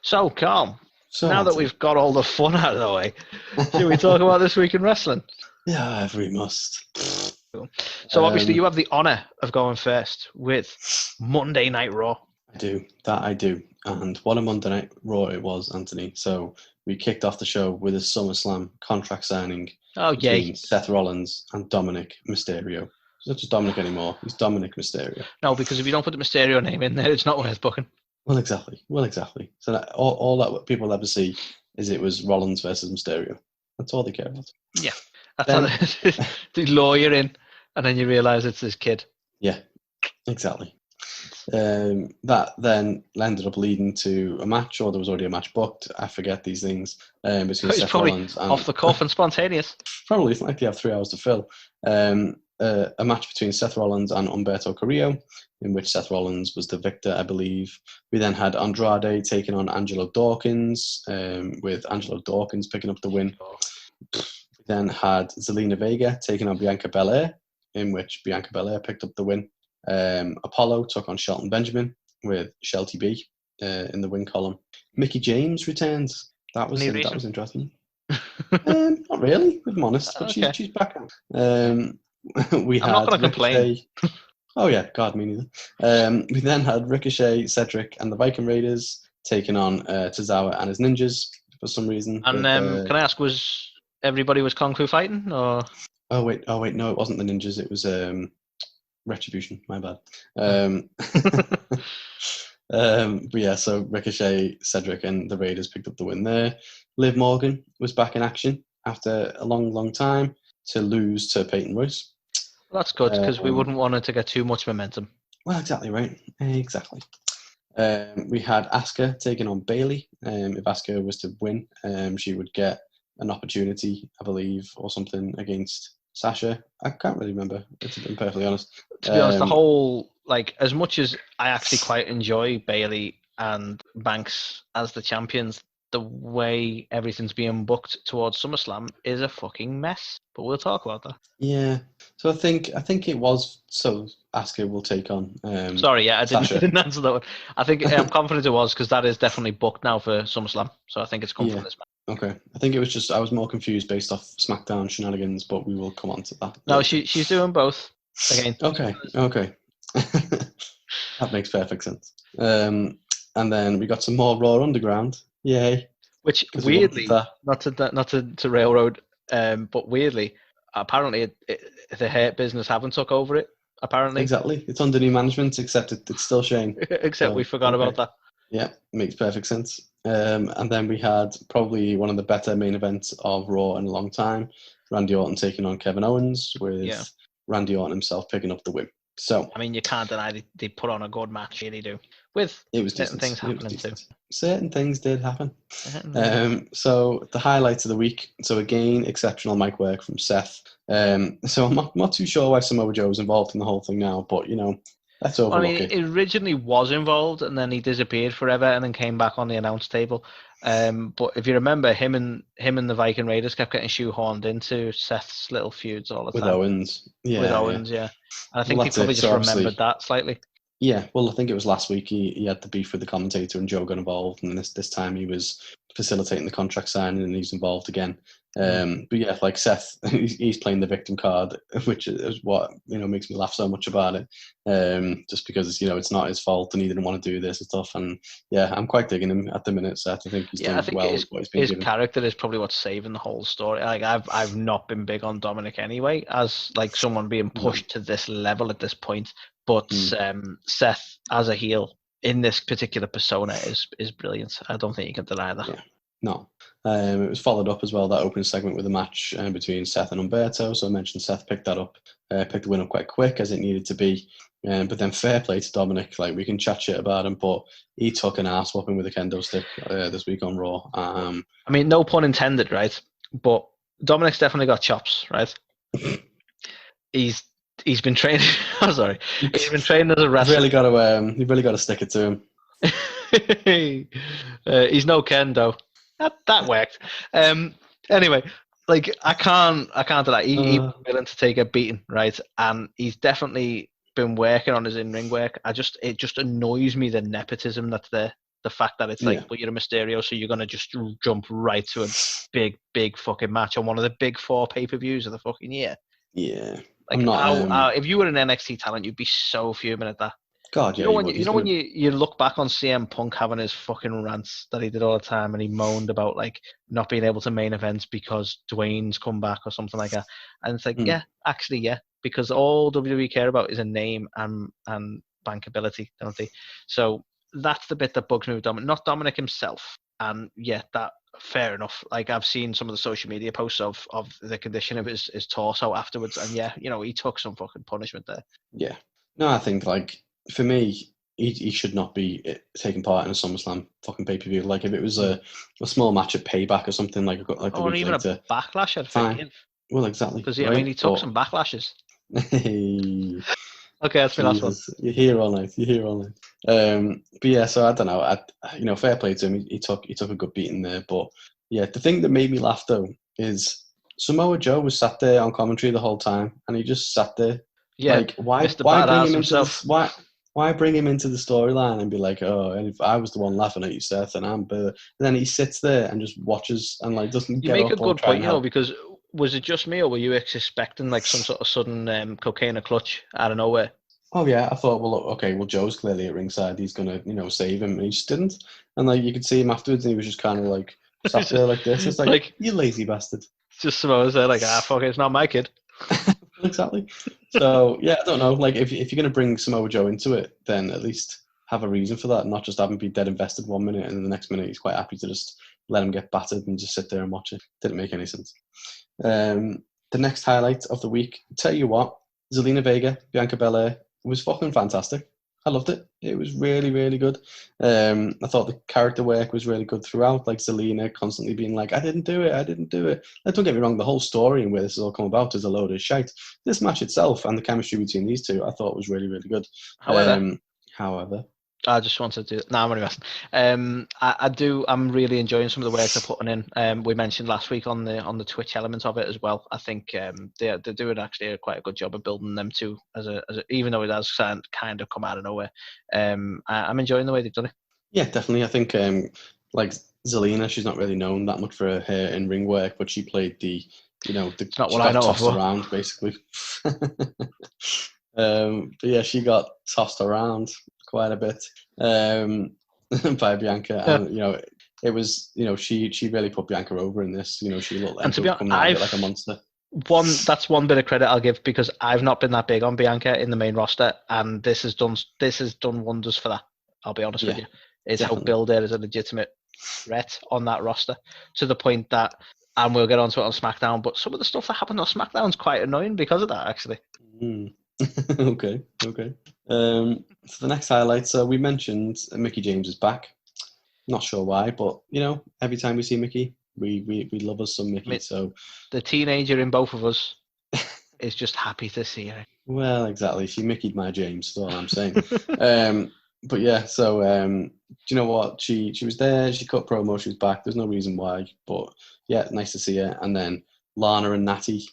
So, Carl, So now that Anthony, we've got all the fun out of the way, should we talk about this week in wrestling? yeah, we must. So, obviously, you have the honour of going first with Monday Night Raw. I do. And what a Monday Night Raw it was, Anthony. So we kicked off the show with a SummerSlam contract signing Oh, between yay. Seth Rollins and Dominic Mysterio. He's not just Dominic anymore. He's Dominic Mysterio. No, because if you don't put the Mysterio name in there, it's not worth booking. Well, exactly. So that, all that people ever see is it was Rollins versus Mysterio. That's all they care about. Yeah. That's Then- how the lawyer in, and then you realise it's this kid. Yeah, exactly. That then ended up leading to a match, or there was already a match booked. I forget these things. Between It's Seth probably Rollins and off the cuff and spontaneous. probably it's not like they have 3 hours to fill. A match between Seth Rollins and Humberto Carrillo, in which Seth Rollins was the victor, I believe. We then had Andrade taking on Angelo Dawkins, with Angelo Dawkins picking up the win. We then had Zelina Vega taking on Bianca Belair, in which Bianca Belair picked up the win. Apollo took on Shelton Benjamin with Shelty B in the win column. Mickey James returns. That was interesting. Not really, if I'm honest, but Okay. she's back. We I'm not had gonna complain. Oh yeah, God, me neither. We then had Ricochet, Cedric, and the Viking Raiders taking on Tozawa and his ninjas for some reason. And can I ask, was everybody was Kung Fu fighting, or? Oh wait, no, it wasn't the ninjas. It was Retribution. My bad. But yeah, so Ricochet, Cedric, and the Raiders picked up the win there. Liv Morgan was back in action after a long time to lose to Peyton Royce. Well, that's good, because we wouldn't want it to get too much momentum. Well, exactly right. Exactly. We had Asuka taking on Bayley. If Asuka was to win, she would get an opportunity, I believe, or something against Sasha. I can't really remember, to be perfectly honest. To be honest, the whole, like, as much as I actually quite enjoy Bayley and Banks as the champions, the way everything's being booked towards SummerSlam is a fucking mess. But we'll talk about that. Yeah. So I think it was so Asuka will take on. Sorry, yeah, I Sasha. didn't answer that one. I think I'm confident it was, because that is definitely booked now for SummerSlam. So I think it's come from this match. Okay. I think it was just I was more confused based off SmackDown shenanigans, but we will come on to that. No, later. she's doing both again. Okay. That makes perfect sense. And then we got some more Raw Underground. Yay. Which 'Cause we wanted weirdly, that. not to railroad, but weirdly, apparently the Hurt business haven't took over it. Apparently, Exactly. It's under new management, except it's still Shane. except we forgot about that. Yeah, makes perfect sense. And then we had probably one of the better main events of Raw in a long time. Randy Orton taking on Kevin Owens, with Randy Orton himself picking up the win. So I mean, you can't deny they put on a good match, really do. With it was certain decent. things happening too. Certain things did happen. So the highlights of the week. So again, exceptional mic work from Seth. So I'm not too sure why Samoa Joe was involved in the whole thing now, but let's overlook it. He originally was involved, and then he disappeared forever, and then came back on the announce table. But if you remember, him and the Viking Raiders kept getting shoehorned into Seth's little feuds all the time. With Owens. With Owens, yeah. And I think he probably just remembered that slightly. Yeah, well, I think it was last week he had the beef with the commentator and Joe got involved, and this time he was facilitating the contract signing and he's involved again. But yeah, like Seth, he's playing the victim card, which is what makes me laugh so much about it. Just because it's not his fault and he didn't want to do this and stuff. And yeah, I'm quite digging him at the minute, Seth. I think he's doing well with what he's been given. His character is probably what's saving the whole story. Like I've not been big on Dominic anyway, as like someone being pushed to this level at this point. But Seth as a heel in this particular persona is brilliant. I don't think you can deny that. Yeah. No. It was followed up as well, that opening segment, with a match between Seth and Humberto. So I mentioned Seth picked the win up quite quick, as it needed to be. But then fair play to Dominic. Like, we can chat shit about him, but he took an ass whooping with a kendo stick this week on Raw. I mean, no pun intended, right? But Dominic's definitely got chops, right? He's been training. I'm sorry. He's been training as a wrestler. You've really got to stick it to him. He's no kendo. That worked. Anyway, like I can't deny he's willing to take a beating, right? And he's definitely been working on his in-ring work. It just annoys me, the nepotism that's there. The fact that it's like, well, you're a Mysterio, so you're gonna just jump right to a big fucking match on one of the big 4 pay-per-views of the fucking year. Yeah, like I'm not. if you were an NXT talent, you'd be so fuming at that. God, You yeah, know you when would. when you look back on CM Punk having his fucking rants that he did all the time, and he moaned about like not being able to main events because Dwayne's come back or something like that, and it's like, yeah, because all WWE care about is a name and bankability, don't they? So that's the bit that bugs me with Dominic, not Dominic himself. And yeah, that fair enough. Like I've seen some of the social media posts of the condition of his torso afterwards, and yeah, he took some fucking punishment there. Yeah, no, I think like for me, he should not be taking part in a SummerSlam fucking pay-per-view. Like if it was a small match at Payback or something like the or week even later, a backlash, I'd fine. forgive. Well, exactly. Because right? he took some backlashes. Hey, okay, that's my last one. You're here all night. But yeah, so I don't know. Fair play to him. He took a good beating there. But yeah, the thing that made me laugh though is Samoa Joe was sat there on commentary the whole time, and he just sat there. Yeah, like why bring him into this? Why bring him into the storyline and be like, oh, and if I was the one laughing at you, Seth, and then he sits there and just watches and like doesn't get up. You make a good point, because was it just me, or were you expecting like some sort of sudden cocaine clutch out of nowhere? Oh yeah, I thought, well, okay, well Joe's clearly at ringside. He's gonna, save him, and he just didn't. And like you could see him afterwards, and he was just kind of like sat there like this. It's like you lazy bastard. Just Samoa's there like, fuck it, it's not my kid. Exactly. So yeah, I don't know. Like if you're gonna bring Samoa Joe into it, then at least have a reason for that, not just have him be dead invested 1 minute and then the next minute he's quite happy to just let him get battered and just sit there and watch it. Didn't make any sense. The next highlight of the week, tell you what, Zelina Vega, Bianca Belair, was fucking fantastic. I loved it. It was really, really good. I thought the character work was really good throughout. Like Zelina constantly being like, I didn't do it. Like, don't get me wrong, the whole story and where this has all come about is a load of shite. This match itself and the chemistry between these two, I thought was really, really good. However, I just wanted to. No, I'm only messing. I'm really enjoying some of the work they're putting in. We mentioned last week on the Twitch element of it as well. I think they're doing actually quite a good job of building them too. Even though it has kind of come out of nowhere. I'm enjoying the way they've done it. Yeah, definitely. I think like Zelina, she's not really known that much for her in ring work, but she played the she got tossed around basically. But yeah, she got tossed around quite a bit by Bianca, and it was she really put Bianca over in this. She looked like coming out of it like a monster. That's one bit of credit I'll give, because I've not been that big on Bianca in the main roster, and this has done wonders for that. I'll be honest with you. It's helped build her as a legitimate threat on that roster, to the point that, and we'll get onto it on SmackDown, but some of the stuff that happened on SmackDown is quite annoying because of that, actually. Okay. So the next highlight, so we mentioned Mickie James is back. Not sure why, but every time we see Mickie, we love us some Mickie. So the teenager in both of us is just happy to see her. Well, exactly. She Mickey'd my James. That's all I'm saying. But yeah, so do you know what? She was there. She cut promo. She was back. There's no reason why, but yeah, nice to see her. And then Lana and Natty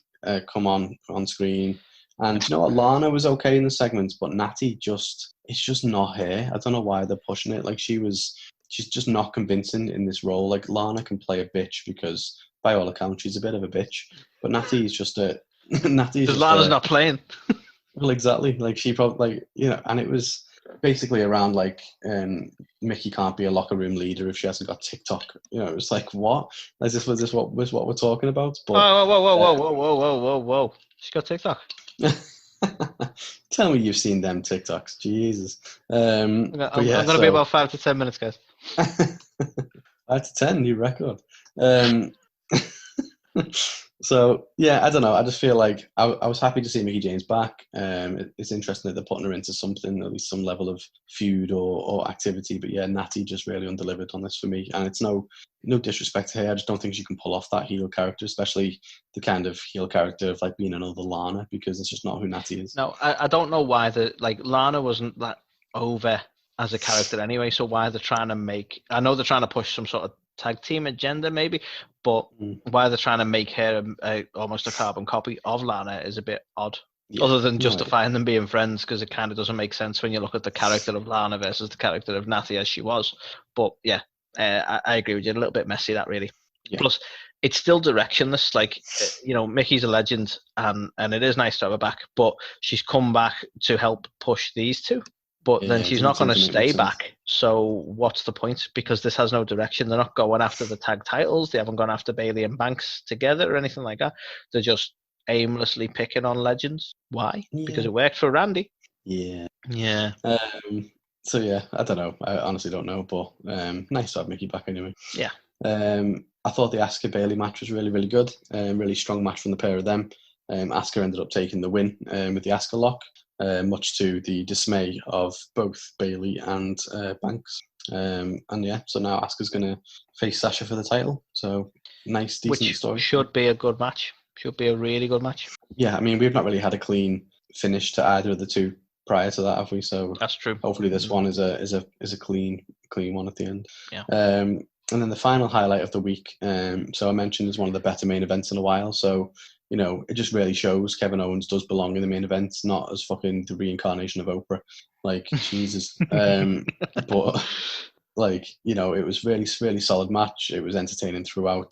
come on screen. And you know what? Lana was okay in the segments, but Natty it's just not her. I don't know why they're pushing it. Like she's just not convincing in this role. Like Lana can play a bitch because by all accounts she's a bit of a bitch, but Natty is just a because Lana's not playing. Well, exactly. Like she probably and it was basically around like Mickie can't be a locker room leader if she hasn't got TikTok. It was like what? Was this what we're talking about? But whoa! She's got TikTok. Tell me you've seen them TikToks, Jesus. I'm gonna be about 5 to 10 minutes, guys. 5 to 10, new record. So yeah, I don't know. I just feel like I was happy to see Mickie James back. It's interesting that they're putting her into something, at least some level of feud or activity. But yeah, Natty just really undelivered on this for me. And it's no disrespect to her. I just don't think she can pull off that heel character, especially the kind of heel character of like being another Lana, because it's just not who Natty is. No, I don't know why Lana wasn't that over as a character anyway. So why they're trying to I know they're trying to push some sort of tag team agenda maybe, but why they're trying to make her almost a carbon copy of Lana is a bit odd. other than justifying them being friends, because it kind of doesn't make sense when you look at the character of Lana versus the character of Natty as she was. But yeah, I agree with you. A little bit messy, that really. Yeah. Plus, it's still directionless. Like, Mickey's a legend, and it is nice to have her back, but she's come back to help push these two. But then she's not going to stay back. So what's the point? Because this has no direction. They're not going after the tag titles. They haven't gone after Bayley and Banks together or anything like that. They're just aimlessly picking on legends. Why? Yeah. Because it worked for Randy. Yeah. Yeah. So yeah, I don't know. I honestly don't know, but nice to have Mickey back anyway. Yeah. I thought the Asuka Bayley match was really, really good. Really strong match from the pair of them. Asuka ended up taking the win with the Asuka lock, much to the dismay of both Bayley and Banks. And yeah, so now Asuka's going to face Sasha for the title. So nice, decent story. Should be a good match. Should be a really good match. Yeah, I mean, we've not really had a clean finish to either of the two prior to that, have we? So that's true. Hopefully, this one is a clean one at the end. Yeah. And then the final highlight of the week. So I mentioned is one of the better main events in a while. So it just really shows Kevin Owens does belong in the main event, not as fucking the reincarnation of Oprah. Like Jesus. But like it was really, really solid match. It was entertaining throughout.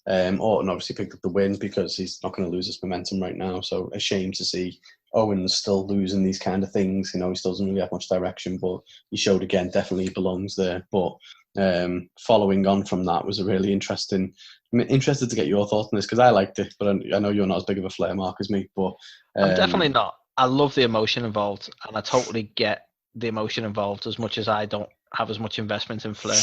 Orton obviously picked up the win because he's not going to lose his momentum right now. So a shame to see Owens still losing these kind of things. He still doesn't really have much direction, but he showed again definitely belongs there. But following on from that was a really interesting. I'm interested to get your thoughts on this because I liked it, but I know you're not as big of a Flair mark as me. But I'm definitely not. I love the emotion involved, and I totally get the emotion involved as much as I don't have as much investment in Flair.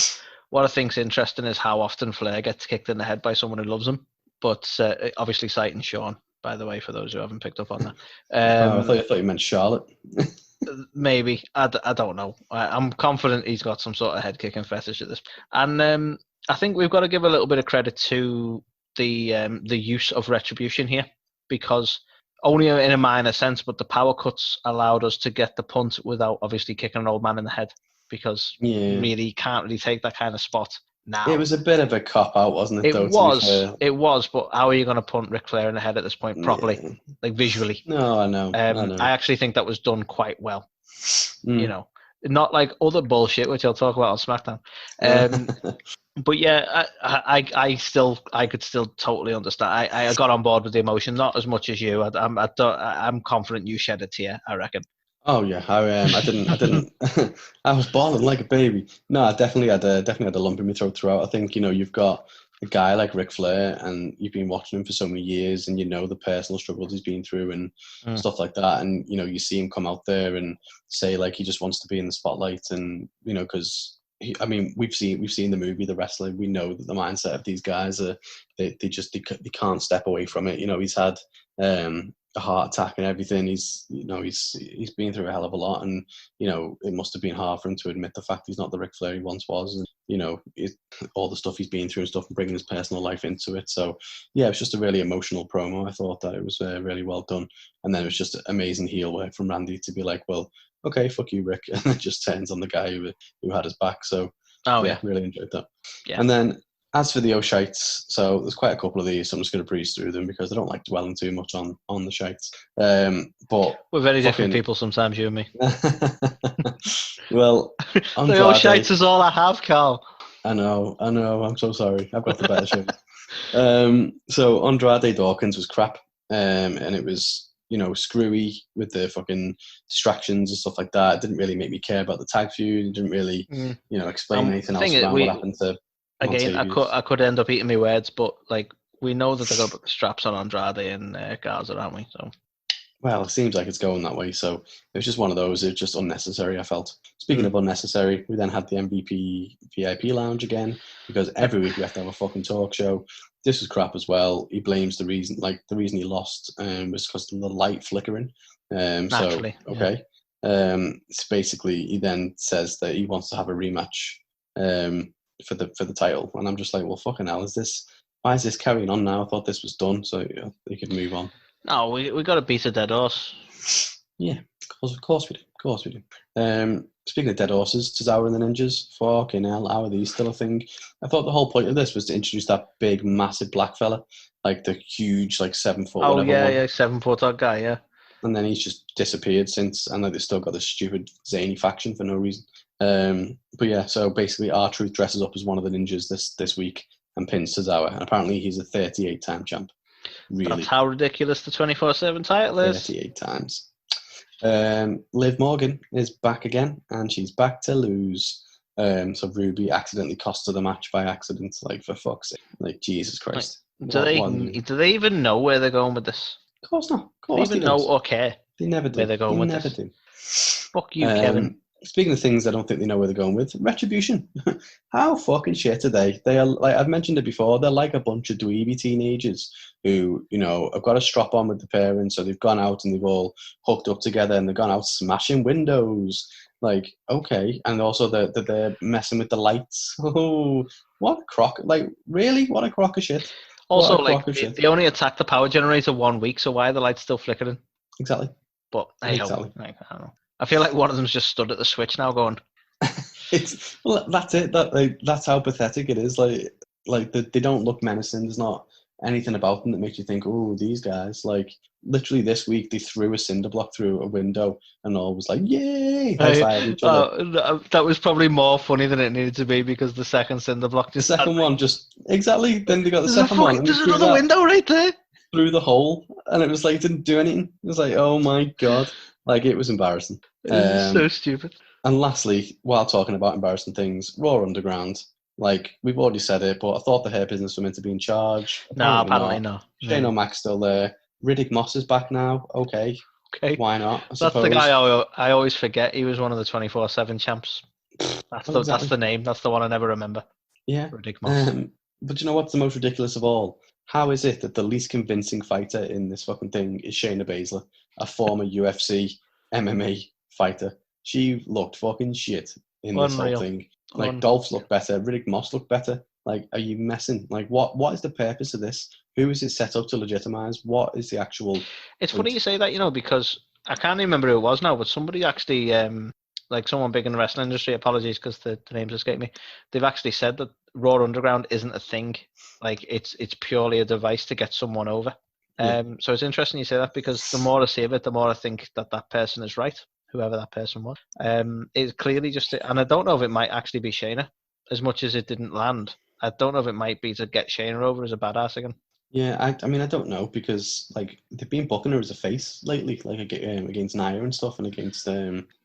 What I think's interesting is how often Flair gets kicked in the head by someone who loves him. But obviously citing Sean, by the way, for those who haven't picked up on that. I thought you meant Charlotte. Maybe. I don't know. I'm confident he's got some sort of head kicking fetish at this. And I think we've got to give a little bit of credit to the use of retribution here, because only in a minor sense, but the power cuts allowed us to get the punt without obviously kicking an old man in the head, because really can't really take that kind of spot now. It was a bit of a cop-out, wasn't it? It was, but how are you going to punt Ric Flair in the head at this point properly, like visually? No, I know. I actually think that was done quite well. Not like other bullshit, which I'll talk about on SmackDown. But yeah, I could still totally understand. I got on board with the emotion, not as much as you. I'm confident you shed a tear, I reckon. Oh yeah, I didn't. I was bawling like a baby. No, I definitely had a lump in my throat throughout. I think you've got a guy like Ric Flair, and you've been watching him for so many years, and the personal struggles he's been through and stuff like that. And you see him come out there and say like he just wants to be in the spotlight, and because we've seen the movie The Wrestler. We know that the mindset of these guys are they can't step away from it. He's had a heart attack and everything. He's been through a hell of a lot, and it must have been hard for him to admit the fact he's not the Ric Flair he once was, and all the stuff he's been through and stuff, and bringing his personal life into it. So yeah, it was just a really emotional promo. I thought that it was really well done, and then it was just amazing heel work from Randy to be like, well, okay, fuck you, Rick, and then just turns on the guy who had his back. So really enjoyed that. Yeah. And then as for the O'Shites, so there's quite a couple of these, so I'm just going to breeze through them because I don't like dwelling too much on the Shites. But we're very different people sometimes, you and me. Well, the O'Shites is all I have, Carl. I know. I'm so sorry. I've got the better shows. So Andrade Dawkins was crap, and it was screwy with the fucking distractions and stuff like that. It didn't really make me care about the tag feud. It didn't really, explain anything else around what happened to. Again, I could end up eating my words, but like we know that they're going to put the straps on Andrade and Garza, aren't we? So. Well, it seems like it's going that way. So it was just one of those. It was just unnecessary, I felt. Speaking of unnecessary, we then had the MVP VIP lounge again, because every week we have to have a fucking talk show. This was crap as well. He blames the reason he lost was because of the light flickering. Naturally. So, okay. So basically, he then says that he wants to have a rematch for the title, and I'm just like, well, fucking hell, why is this carrying on now? I thought this was done, so they could move on. No, we got to beat a dead horse. Yeah, of course we do. Speaking of dead horses, Tozawa and the Ninjas, fucking hell, how are these still a thing? I thought the whole point of this was to introduce that big, massive black fella, like the huge, 7 foot. Oh, yeah, 7 foot tall guy, yeah. and then he's just disappeared since, and like they've still got this stupid zany faction for no reason. But yeah, so basically R-Truth dresses up as one of the ninjas this week and pins Tozawa, and apparently he's a 38-time champ. Really, that's how ridiculous the 24/7 title is. 38 times. Liv Morgan is back again, and she's back to lose. So Ruby accidentally cost her the match by accident. Like, for fuck's sake! Like, Jesus Christ! Do they even know where they're going with this? Of course not. Of Do course they even know or care? They never do. Where they're going with never this? do. Fuck you, Kevin. Speaking of things I don't think they know where they're going with, Retribution. How fucking shit are they? They are, like I've mentioned it before, they're like a bunch of dweeby teenagers who, you know, have got a strap on with the parents, so they've gone out and they've all hooked up together and they've gone out smashing windows. Like, okay. And also they're messing with the lights. Oh, what a crock. Like, really? What a crock of shit. Also, like, they only attacked the power generator 1 week, so why are the lights still flickering? Exactly. But I don't know. I feel like one of them's just stood at the switch now going... That's it. That's how pathetic it is. Like they don't look menacing. There's not anything about them that makes you think, oh, these guys. Like, literally this week, they threw a cinder block through a window and all was like, yay! High-five each other. That was probably more funny than it needed to be because the second cinder block just... The second one just... Exactly. Then they got the second one. There's another window right there. Through the hole. And it was like, didn't do anything. It was like, oh my God. Like, it was embarrassing. It's so stupid. And lastly, while talking about embarrassing things, Raw Underground. Like, we've already said it, but I thought the hair business were meant to be in charge. No, apparently not. Shane O'Mac's still there. Riddick Moss is back now. Okay. Why not? That's the guy I always forget. He was one of the 24/7 champs. That's the name. That's the one I never remember. Yeah. Riddick Moss. But you know what's the most ridiculous of all? How is it that the least convincing fighter in this fucking thing is Shayna Baszler, a former UFC MMA fighter? She looked fucking shit in this whole thing. Like, Dolph looked better, Riddick Moss looked better. Like, are you messing? Like, what is the purpose of this? Who is it set up to legitimize? What is the actual... It's funny you say that, you know, because I can't remember who it was now, but somebody actually, like someone big in the wrestling industry, apologies because the names escape me, they've actually said that Raw Underground isn't a thing. Like, it's purely a device to get someone over. So it's interesting you say that because the more I see of it, the more I think that person is right, whoever that person was. It's clearly just, and I don't know if it might actually be Shayna, as much as it didn't land. I don't know if it might be to get Shayna over as a badass again. Yeah, I mean, I don't know because, like, they've been booking her as a face lately, like against Nia and stuff, and against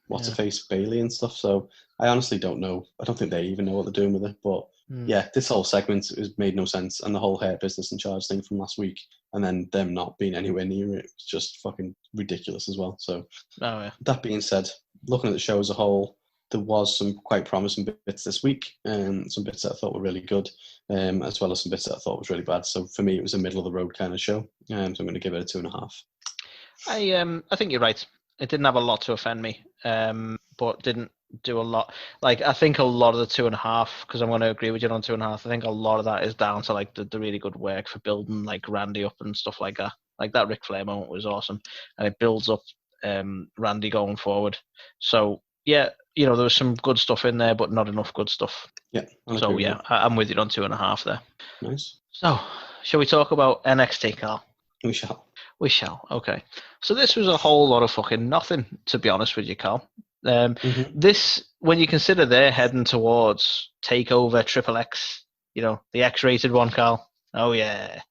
what's-her-face, Bailey and stuff. So I honestly don't know. I don't think they even know what they're doing with it. But yeah, this whole segment has made no sense, and the whole hair business in charge thing from last week, and then them not being anywhere near it, was just fucking ridiculous as well. So that being said, looking at the show as a whole, there was some quite promising bits this week, and some bits that I thought were really good, as well as some bits that I thought was really bad. So for me, it was a middle of the road kind of show. So I'm going to give it a 2.5. I think you're right. It didn't have a lot to offend me, but didn't do a lot. Like, I think a lot of the 2.5, because I'm going to agree with you on 2.5. I think a lot of that is down to like the really good work for building like Randy up and stuff like that. Like, that Ric Flair moment was awesome, and it builds up Randy going forward. So yeah, you know, there was some good stuff in there, but not enough good stuff. Yeah. So yeah, I'm with you on 2.5 there. Nice. So, shall we talk about NXT, Carl? We shall. We shall. Okay. So this was a whole lot of fucking nothing, to be honest with you, Carl. This, when you consider they're heading towards TakeOver Triple X, you know, the X-rated one, Carl. Oh yeah.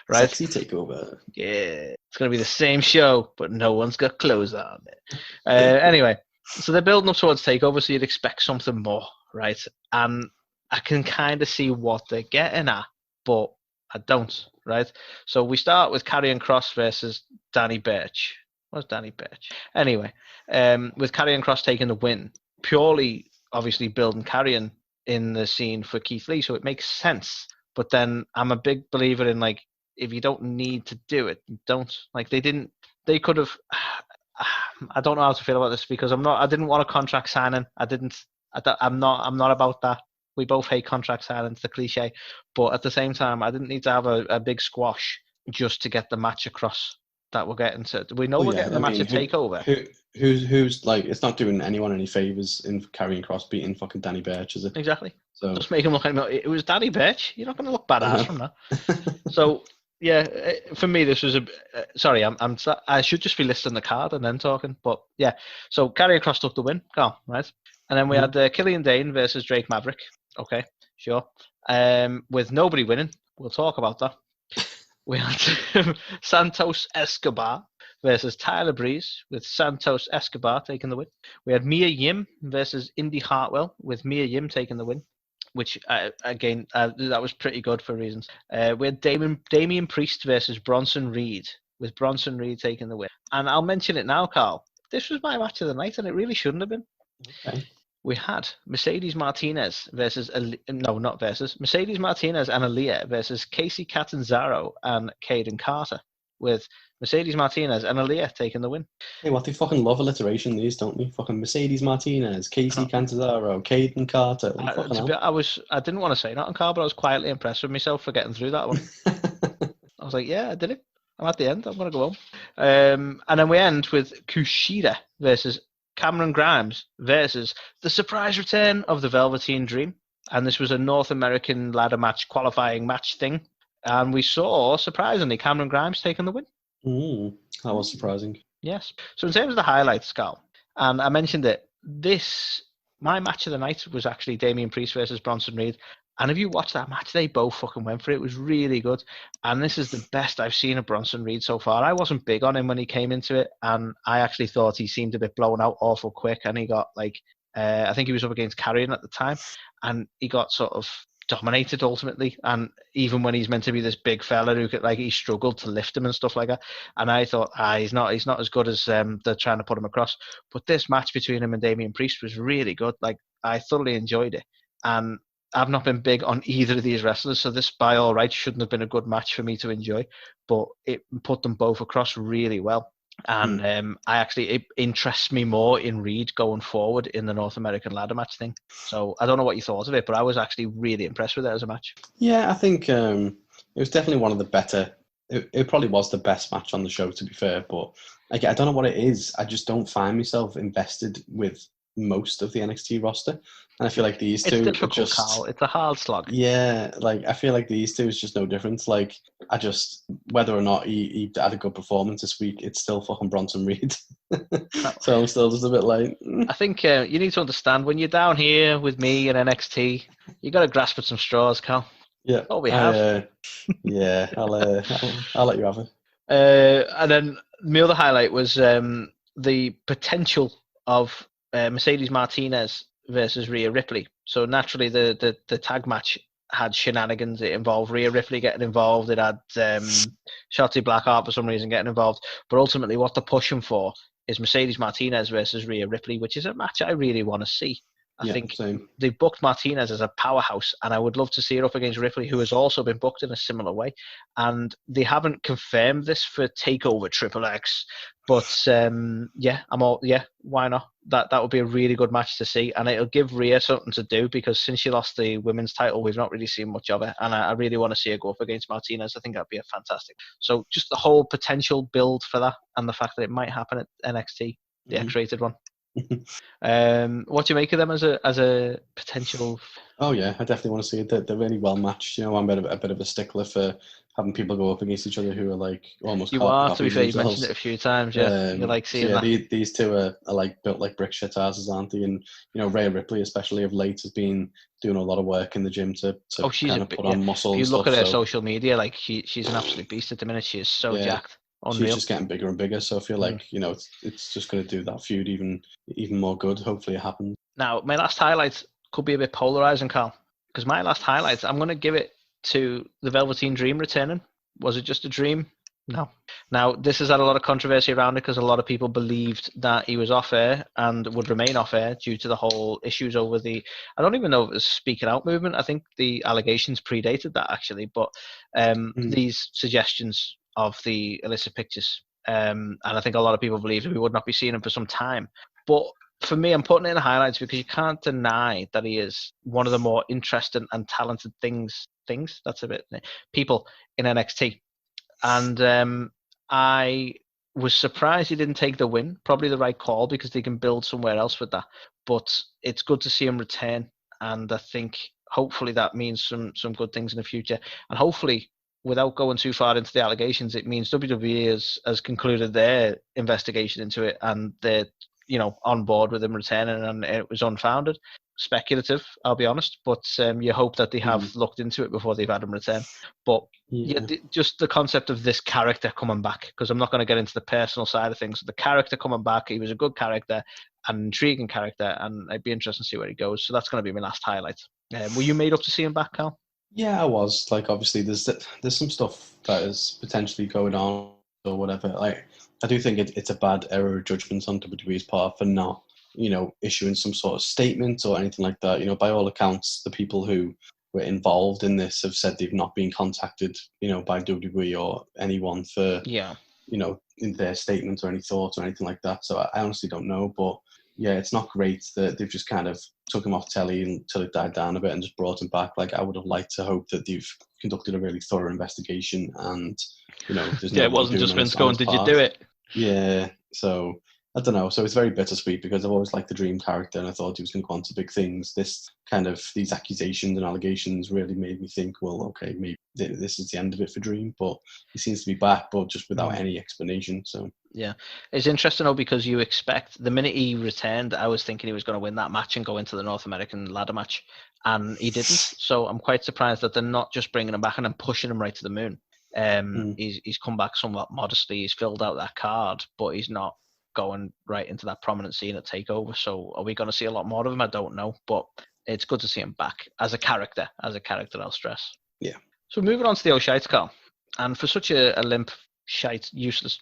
Right. Sexy TakeOver. Yeah. It's going to be the same show, but no one's got clothes on it. Anyway. So they're building up towards TakeOver, so you'd expect something more, right? And I can kind of see what they're getting at, but I don't, right? So we start with Karrion Kross versus Danny Burch. What's Danny Burch? Anyway, with Karrion Kross taking the win, purely, obviously, building Karrion in the scene for Keith Lee, so it makes sense. But then I'm a big believer in, like, if you don't need to do it, don't. Like, they could have... I don't know how to feel about this because I didn't want a contract signing. I'm not about that. We both hate contract signings, the cliche. But at the same time, I didn't need to have a big squash just to get the match across that we're getting to. We know we're getting the match at TakeOver. Who's like, it's not doing anyone any favours in Karrion Kross beating fucking Danny Burch, is it? Exactly. So just make him look like, it was Danny Burch. You're not going to look badass from that. So Yeah, for me, this was sorry. I should just be listing the card and then talking, but yeah. So Karrion Kross took the win, Carl, right? And then we had Killian Dane versus Drake Maverick. Okay, sure. With nobody winning, we'll talk about that. We had Santos Escobar versus Tyler Breeze, with Santos Escobar taking the win. We had Mia Yim versus Indy Hartwell, with Mia Yim taking the win, which again that was pretty good for reasons. We had Damian Priest versus Bronson Reed, with Bronson Reed taking the win. And I'll mention it now, Carl. This was my match of the night, and it really shouldn't have been. Okay. We had Mercedes Martinez versus Mercedes Martinez and Aaliyah versus Casey Catanzaro and Caden Carter, with Mercedes Martinez and Aaliyah taking the win. Hey, what they fucking love alliteration, these, don't they? Fucking Mercedes Martinez, Casey Catanzaro, Caden Carter. I didn't want to say that, Carl, but I was quietly impressed with myself for getting through that one. I was like, yeah, I did it. I'm at the end. I'm going to go home. And then we end with Kushida versus Cameron Grimes versus the surprise return of the Velveteen Dream. And this was a North American ladder match qualifying match thing. And we saw, surprisingly, Cameron Grimes taking the win. That was surprising. Yes. So in terms of the highlights, Carl, and I mentioned it, my match of the night was actually Damian Priest versus Bronson Reed. And if you watch that match, they both fucking went for it. It was really good. And this is the best I've seen of Bronson Reed so far. I wasn't big on him when he came into it. And I actually thought he seemed a bit blown out awful quick. And he got I think he was up against Carrion at the time. And he got sort of dominated ultimately. And even when he's meant to be this big fella who could, he struggled to lift him and stuff like that. And I thought, he's not as good as they're trying to put him across. But this match between him and Damian Priest was really good. I thoroughly enjoyed it. And I've not been big on either of these wrestlers, so this, by all rights, shouldn't have been a good match for me to enjoy. But it put them both across really well. And it interests me more in Reed going forward in the North American ladder match thing. So I don't know what you thought of it, but I was actually really impressed with it as a match. Yeah, I think it was definitely one of the better. It probably was the best match on the show, to be fair. But I don't know what it is. I just don't find myself invested with most of the NXT roster, and I feel like these two are just Carl. It's a hard slog. Yeah, I feel like these two is just no different. Whether or not he had a good performance this week, it's still fucking Bronson Reed. So I'm still just a bit like I think you need to understand, when you're down here with me in NXT, you got to grasp at some straws, Carl. Yeah. Oh, we have. Yeah, I'll let you have it. And then my other highlight was the potential of Mercedes Martinez versus Rhea Ripley. So naturally, the tag match had shenanigans. It involved Rhea Ripley getting involved. It had Shotzi Blackheart for some reason getting involved. But ultimately, what they're pushing for is Mercedes Martinez versus Rhea Ripley, which is a match I really want to see. I think they booked Martinez as a powerhouse, and I would love to see her up against Ripley, who has also been booked in a similar way. And they haven't confirmed this for TakeOver Triple X, but why not? That would be a really good match to see, and it'll give Rhea something to do, because since she lost the women's title, we've not really seen much of it, and I really want to see her go up against Martinez. I think that'd be a fantastic. So just the whole potential build for that, and the fact that it might happen at NXT, the X-rated one. What do you make of them as a potential? Oh yeah, I definitely want to see it. They're really well matched. I'm a bit of a stickler for having people go up against each other who are almost. You are, to be fair, you mentioned it a few times. Yeah, you like seeing that. These two are built like brick shit asses, aren't they? And Rhea Ripley, especially of late, has been doing a lot of work in the gym to kind of put on muscle. If you look at her social media, she's an absolute beast at the minute. She is so jacked. Unreal. She's just getting bigger and bigger, so I feel like it's just going to do that feud even more good. Hopefully it happens. Now, my last highlight could be a bit polarizing, Carl, because my last highlight, I'm going to give it to the Velveteen Dream returning. Was it just a dream? No. Now, this has had a lot of controversy around it, because a lot of people believed that he was off air and would remain off air due to the whole issues over I don't even know if it was speaking out movement. I think the allegations predated that, actually, but these suggestions of the illicit pictures, and I think a lot of people believe that we would not be seeing him for some time. But for me, I'm putting it in the highlights because you can't deny that he is one of the more interesting and talented people in NXT. And I was surprised he didn't take the win. Probably the right call, because they can build somewhere else with that. But it's good to see him return, and I think hopefully that means some good things in the future. And hopefully without going too far into the allegations, it means WWE has concluded their investigation into it, and they're on board with him returning, and it was unfounded. Speculative, I'll be honest, but you hope that they have looked into it before they've had him return. But just the concept of this character coming back, because I'm not going to get into the personal side of things. The character coming back, he was a good character, an intriguing character, and I'd be interested to see where he goes. So that's going to be my last highlight. Were you made up to see him back, Carl? Yeah, I was. Like, obviously, there's some stuff that is potentially going on or whatever. Like, I do think it's a bad error of judgment on WWE's part for not, issuing some sort of statement or anything like that. By all accounts, the people who were involved in this have said they've not been contacted, by WWE or anyone for, in their statements or any thoughts or anything like that. So I honestly don't know, but yeah, it's not great that they've just kind of took him off telly until it died down a bit and just brought him back. Like, I would have liked to hope that they've conducted a really thorough investigation and, there's no it wasn't just Vince going, did you do it? Yeah, so I don't know. So it's very bittersweet because I've always liked the Dream character and I thought he was going to go on to big things. These accusations and allegations really made me think, well, okay, maybe this is the end of it for Dream, but he seems to be back, but just without any explanation. So yeah, it's interesting though, because you expect the minute he returned, I was thinking he was going to win that match and go into the North American ladder match, and he didn't. So I'm quite surprised that they're not just bringing him back and then pushing him right to the moon. He's come back somewhat modestly. He's filled out that card, but he's not going right into that prominent scene at TakeOver. So are we going to see a lot more of him? I don't know, but it's good to see him back as a character. I'll stress. Yeah. So moving on to the O'Shites, Carl, and for such a limp, shite, useless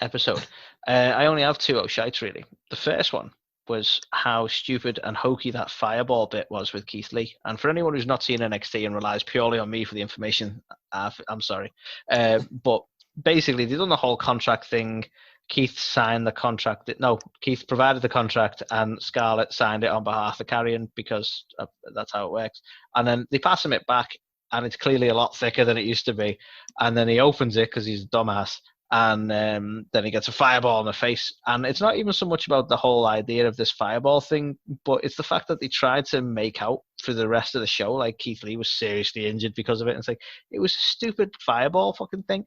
episode, I only have two O'Shites really. The first one was how stupid and hokey that fireball bit was with Keith Lee. And for anyone who's not seen NXT and relies purely on me for the information, I'm sorry. But basically, they've done the whole contract thing. Keith signed the contract. No, Keith provided the contract and Scarlett signed it on behalf of Karrion because that's how it works. And then they pass him it back and it's clearly a lot thicker than it used to be. And then he opens it because he's a dumbass. And then he gets a fireball in the face. And it's not even so much about the whole idea of this fireball thing, but it's the fact that they tried to make out for the rest of the show like Keith Lee was seriously injured because of it. And it's like, it was a stupid fireball fucking thing.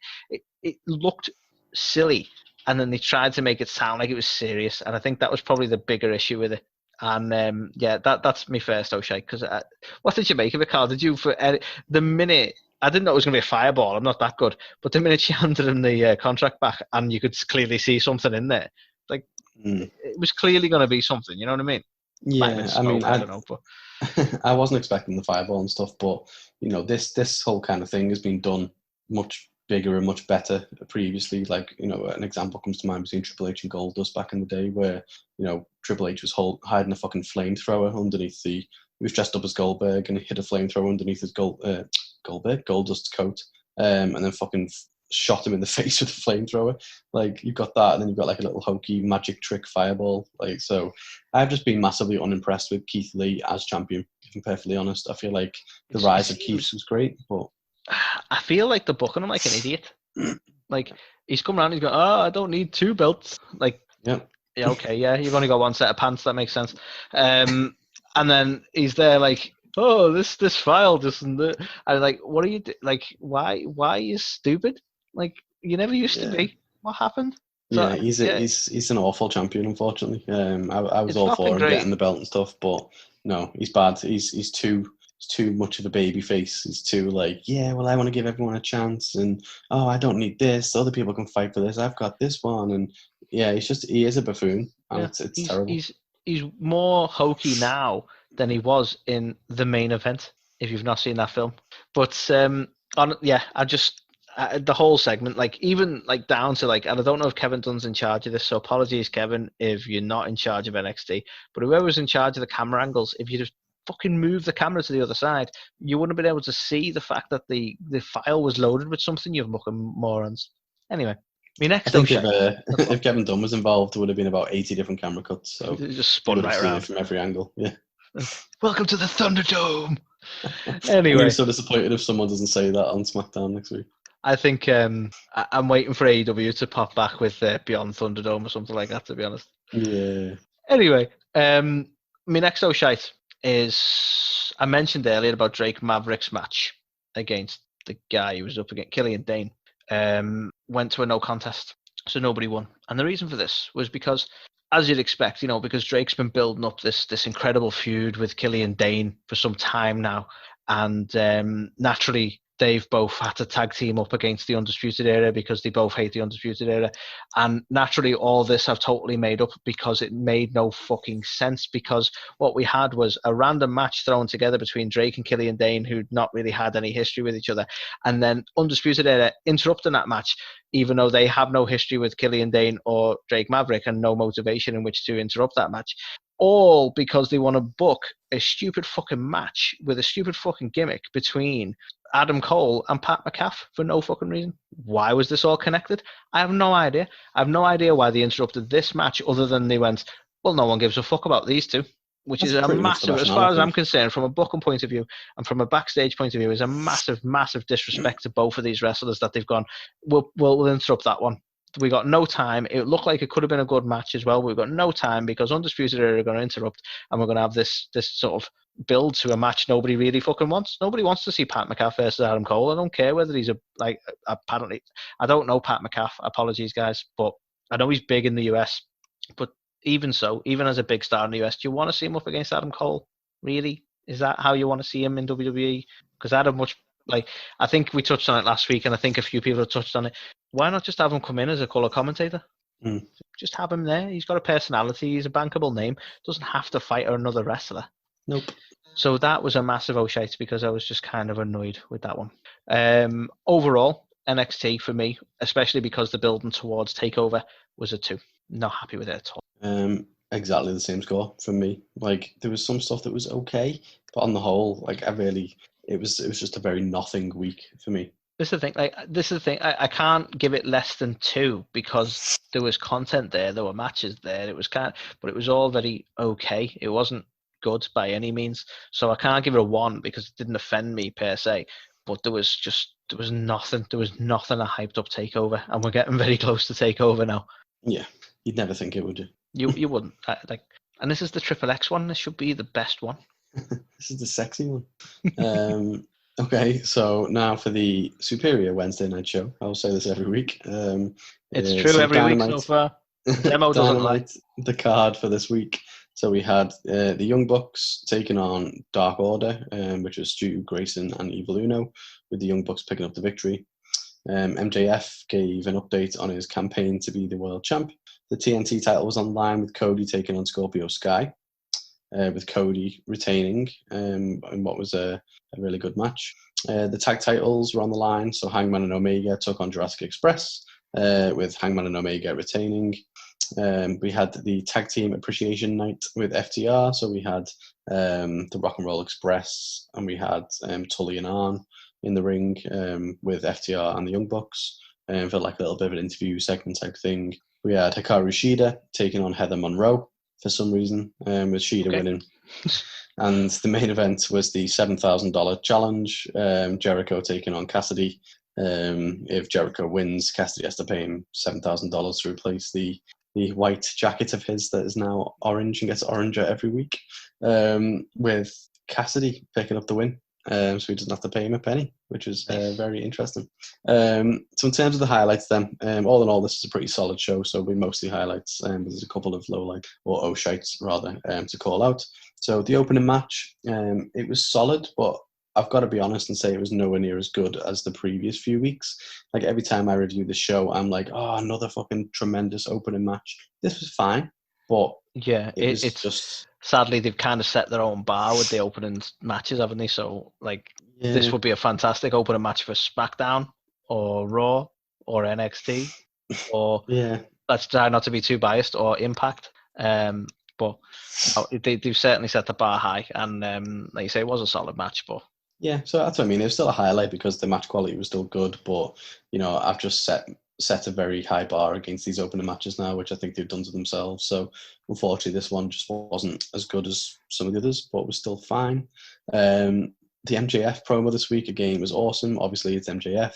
It looked silly. And then they tried to make it sound like it was serious. And I think that was probably the bigger issue with it. And that's my first O'Shea. Because what did you make of it, Carl? Did you, the minute, I didn't know it was going to be a fireball. I'm not that good. But the minute she handed him the contract back and you could clearly see something in there, like it was clearly going to be something. You know what I mean? Yeah, I mean, I don't know. But I wasn't expecting the fireball and stuff. But, this whole kind of thing has been done much bigger and much better previously. Like, an example comes to mind between Triple H and Goldust back in the day where, Triple H was hiding a fucking flamethrower underneath he was dressed up as Goldberg and he hid a flamethrower underneath his Goldust's coat, and then fucking shot him in the face with a flamethrower. Like, you've got that, and then you've got like a little hokey magic trick fireball. Like, so I've just been massively unimpressed with Keith Lee as champion, if I'm perfectly honest. I feel like the rise of Keith was great, but I feel like they're booking him like an idiot. Like, he's come around, he's going, I don't need two belts. Like, yeah, okay, yeah, you've only got one set of pants, that makes sense. And then he's there like, oh, this file doesn't. And like, what are you like? Why are you stupid? Like, you never used to be. What happened? So, he's an awful champion, unfortunately. I was all for him getting the belt and stuff, but no, he's bad. He's too much of a baby face. He's too like, I want to give everyone a chance, and I don't need this. Other people can fight for this. I've got this one, and he is a buffoon, and it's terrible. He's more hokey now than he was in the main event. If you've not seen that film, but the whole segment, like even like down to like, and I don't know if Kevin Dunn's in charge of this, so apologies, Kevin, if you're not in charge of NXT, but whoever's in charge of the camera angles, if you just fucking move the camera to the other side, you wouldn't have been able to see the fact that the file was loaded with something, you fucking morons. Anyway, I think if Kevin Dunn was involved, there would have been about 80 different camera cuts. So it just spun right around from every angle. Yeah. Welcome to the Thunderdome. Anyway, I'm so disappointed if someone doesn't say that on SmackDown next week. I think I'm waiting for AEW to pop back with Beyond Thunderdome or something like that, to be honest. Yeah. Anyway, my next O'Shite is, I mentioned earlier about Drake Maverick's match against the guy who was up against Killian Dane, went to a no contest. So nobody won. And the reason for this was because, as you'd expect, because Drake's been building up this incredible feud with Killian Dane for some time now. And naturally, they've both had to tag team up against the Undisputed Era because they both hate the Undisputed Era. And naturally, all this I've totally made up because it made no fucking sense, because what we had was a random match thrown together between Drake and Killian Dane, who'd not really had any history with each other. And then Undisputed Era interrupting that match, even though they have no history with Killian Dane or Drake Maverick and no motivation in which to interrupt that match. All because they want to book a stupid fucking match with a stupid fucking gimmick between Adam Cole and Pat McAfee for no fucking reason. Why was this all connected? I have no idea. I have no idea why they interrupted this match, other than they went, well, no one gives a fuck about these two, which is a massive, as far as I'm concerned, from a booking point of view and from a backstage point of view, is a massive, massive disrespect to both of these wrestlers that they've gone, we'll interrupt that one. We got no time. It looked like it could have been a good match as well. We've got no time because Undisputed Era are going to interrupt, and we're going to have this sort of build to a match nobody really fucking wants. Nobody wants to see Pat McAfee versus Adam Cole. I don't care whether he's apparently, I don't know Pat McAfee. Apologies, guys, but I know he's big in the US. But even so, even as a big star in the US, do you want to see him up against Adam Cole? Really? Is that how you want to see him in WWE? Because Adam much. I think we touched on it last week, and I think a few people have touched on it. Why not just have him come in as a colour commentator? Just have him there. He's got a personality. He's a bankable name. Doesn't have to fight another wrestler. Nope. So that was a massive shite because I was just kind of annoyed with that one. Overall, NXT for me, especially because the building towards TakeOver, was a 2. Not happy with it at all. Exactly the same score from me. There was some stuff that was okay, but on the whole, it was just a very nothing week for me. This is the thing. I can't give it less than 2 because there was content there, there were matches there. It was but it was all very okay. It wasn't good by any means, so I can't give it a 1 because it didn't offend me per se. But there was nothing. There was nothing a hyped up TakeOver, and we're getting very close to TakeOver now. Yeah, you'd never think it would. You wouldn't and this is the XXX one. This should be the best one. This is the sexy one. Okay, so now for the Superior Wednesday night show. I'll say this every week. It's true every Dynamite, week so far. Demo doesn't lie. The card for this week. So we had the Young Bucks taking on Dark Order, which was Stu, Grayson, and Evil Uno, with the Young Bucks picking up the victory. MJF gave an update on his campaign to be the world champ. The TNT title was on line with Cody taking on Scorpio Sky, with Cody retaining in what was a really good match. The tag titles were on the line, so Hangman and Omega took on Jurassic Express, with Hangman and Omega retaining. We had the tag team appreciation night with FTR, so we had the Rock and Roll Express, and we had Tully and Arn in the ring with FTR and the Young Bucks for a little bit of an interview segment type thing. We had Hikaru Shida taking on Heather Monroe for some reason, with Shida winning. And the main event was the $7,000 challenge, Jericho taking on Cassidy. If Jericho wins, Cassidy has to pay him $7,000 to replace the white jacket of his that is now orange and gets oranger every week, with Cassidy picking up the win. So he doesn't have to pay him a penny, which is very interesting. So in terms of the highlights then, all in all, this is a pretty solid show, so we mostly highlights. There's a couple of or shites rather, to call out. So the opening match, it was solid, but I've got to be honest and say it was nowhere near as good as the previous few weeks. Every time I review the show, I'm like, oh, another fucking tremendous opening match. This was fine, but yeah, it's just... Sadly, they've kind of set their own bar with the opening matches, haven't they? So, this would be a fantastic opening match for SmackDown or Raw or NXT or let's try not to be too biased, or Impact. But they've certainly set the bar high, and like you say, it was a solid match. But yeah, so that's what I mean. It was still a highlight because the match quality was still good, but I've just set a very high bar against these opening matches now, which I think they've done to themselves. So unfortunately, this one just wasn't as good as some of the others, but was still fine. the MJF promo this week again was awesome. Obviously, it's MJF.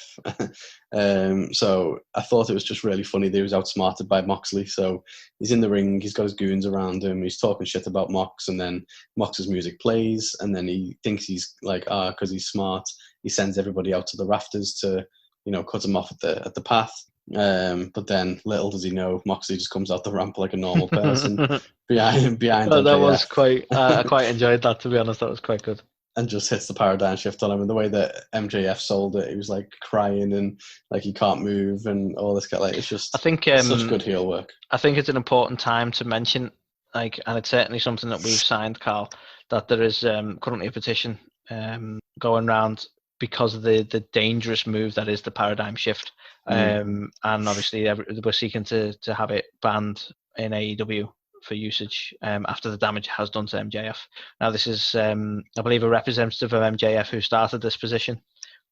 So I thought it was just really funny that he was outsmarted by Moxley. So he's in the ring, he's got his goons around him, he's talking shit about Mox, and then Mox's music plays, and then he thinks he's like, because he's smart, he sends everybody out to the rafters to, cut him off at the path. But then little does he know, Moxley just comes out the ramp like a normal person behind Well, that MJF. was quite. I quite enjoyed that, to be honest. That was quite good. And just hits the paradigm shift on him. And the way that MJF sold it, he was like crying and like he can't move and all this kind of, like, it's just, I think such good heel work. I think it's an important time to mention, and it's certainly something that we've signed, Carl, that there is currently a petition going around because of the dangerous move that is the paradigm shift. And obviously we're seeking to have it banned in AEW for usage after the damage it has done to MJF. Now, this is, I believe, a representative of MJF who started this position.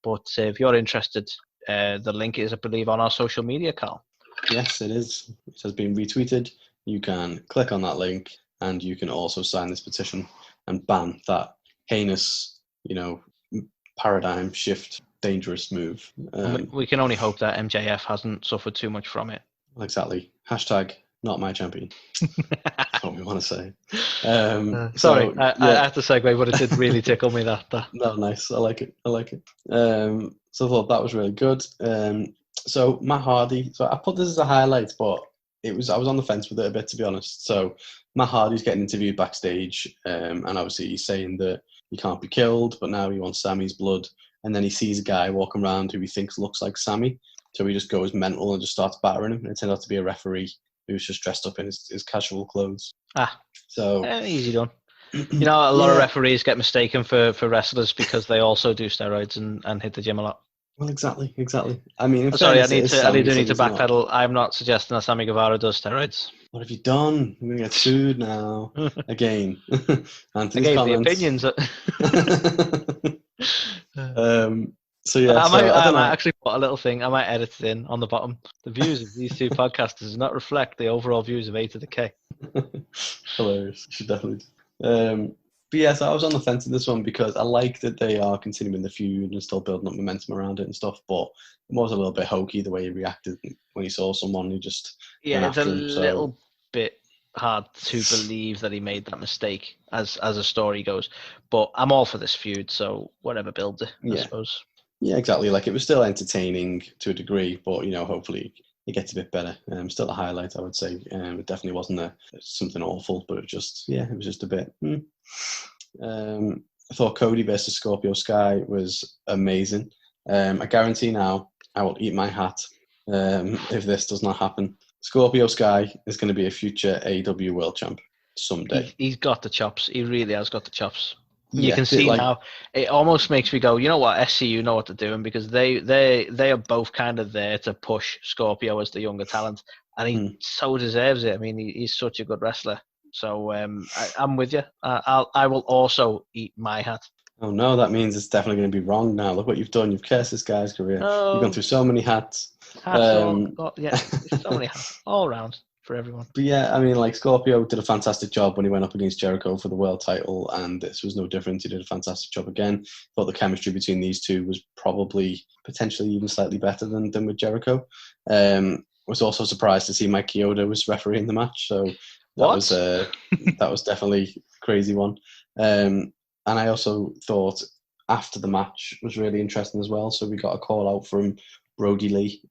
But if you're interested, the link is, I believe, on our social media, Carl. Yes, it is. It has been retweeted. You can click on that link and you can also sign this petition and ban that heinous, paradigm shift, dangerous move. We can only hope that MJF hasn't suffered too much from it. Exactly. #, not my champion. That's what we want to say. Sorry, I had to segue, but it did really tickle me that. No, nice. I like it. So I thought that was really good. So Matt Hardy. So I put this as a highlight, but I was on the fence with it a bit, to be honest. So Matt Hardy's getting interviewed backstage, and obviously he's saying that he can't be killed, but now he wants Sammy's blood. And then he sees a guy walking around who he thinks looks like Sammy. So he just goes mental and just starts battering him. And it turned out to be a referee who was just dressed up in his casual clothes. So easy done. A lot of referees get mistaken for wrestlers because they also do steroids and hit the gym a lot. Well, exactly. I mean, sorry, I need to backpedal. I'm not suggesting that Sammy Guevara does steroids. What have you done? I'm going to get sued now. Again. Anthony's I gave comments. the opinions. So yeah, I might actually put a little thing. I might edit it in on the bottom. The views of these two podcasters do not reflect the overall views of A to the K. Hilarious. You should definitely do. But yes, I was on the fence in this one because I like that they are continuing the feud and still building up momentum around it and stuff, but it was a little bit hokey the way he reacted when he saw someone who just it's a little bit hard to believe that he made that mistake as a story goes, but I'm all for this feud, so whatever builds it, I suppose. Yeah, exactly. Like, it was still entertaining to a degree, but hopefully it gets a bit better. Still a highlight, I would say. It definitely wasn't something awful, but it was just a bit. I thought Cody versus Scorpio Sky was amazing. I guarantee now I will eat my hat if this does not happen. Scorpio Sky is going to be a future AEW World Champ someday. He's got the chops. He really has got the chops. You can see now. It almost makes me go, you know what, SCU know what they're doing, because they are both kind of there to push Scorpio as the younger talent, and he so deserves it. I mean, he's such a good wrestler. So I'm with you. I will also eat my hat. Oh no, that means it's definitely going to be wrong now. Look what you've done. You've cursed this guy's career. Oh, you've gone through so many hats. So many hats all around for everyone. But yeah, I mean, like, Scorpio did a fantastic job when he went up against Jericho for the world title, and this was no different. He did a fantastic job again. Thought the chemistry between these two was probably potentially even slightly better than with Jericho. Was also surprised to see Mike Chioda was refereeing the match, so that was definitely a crazy one. And I also thought after the match was really interesting as well. So we got a call out from Brody Lee,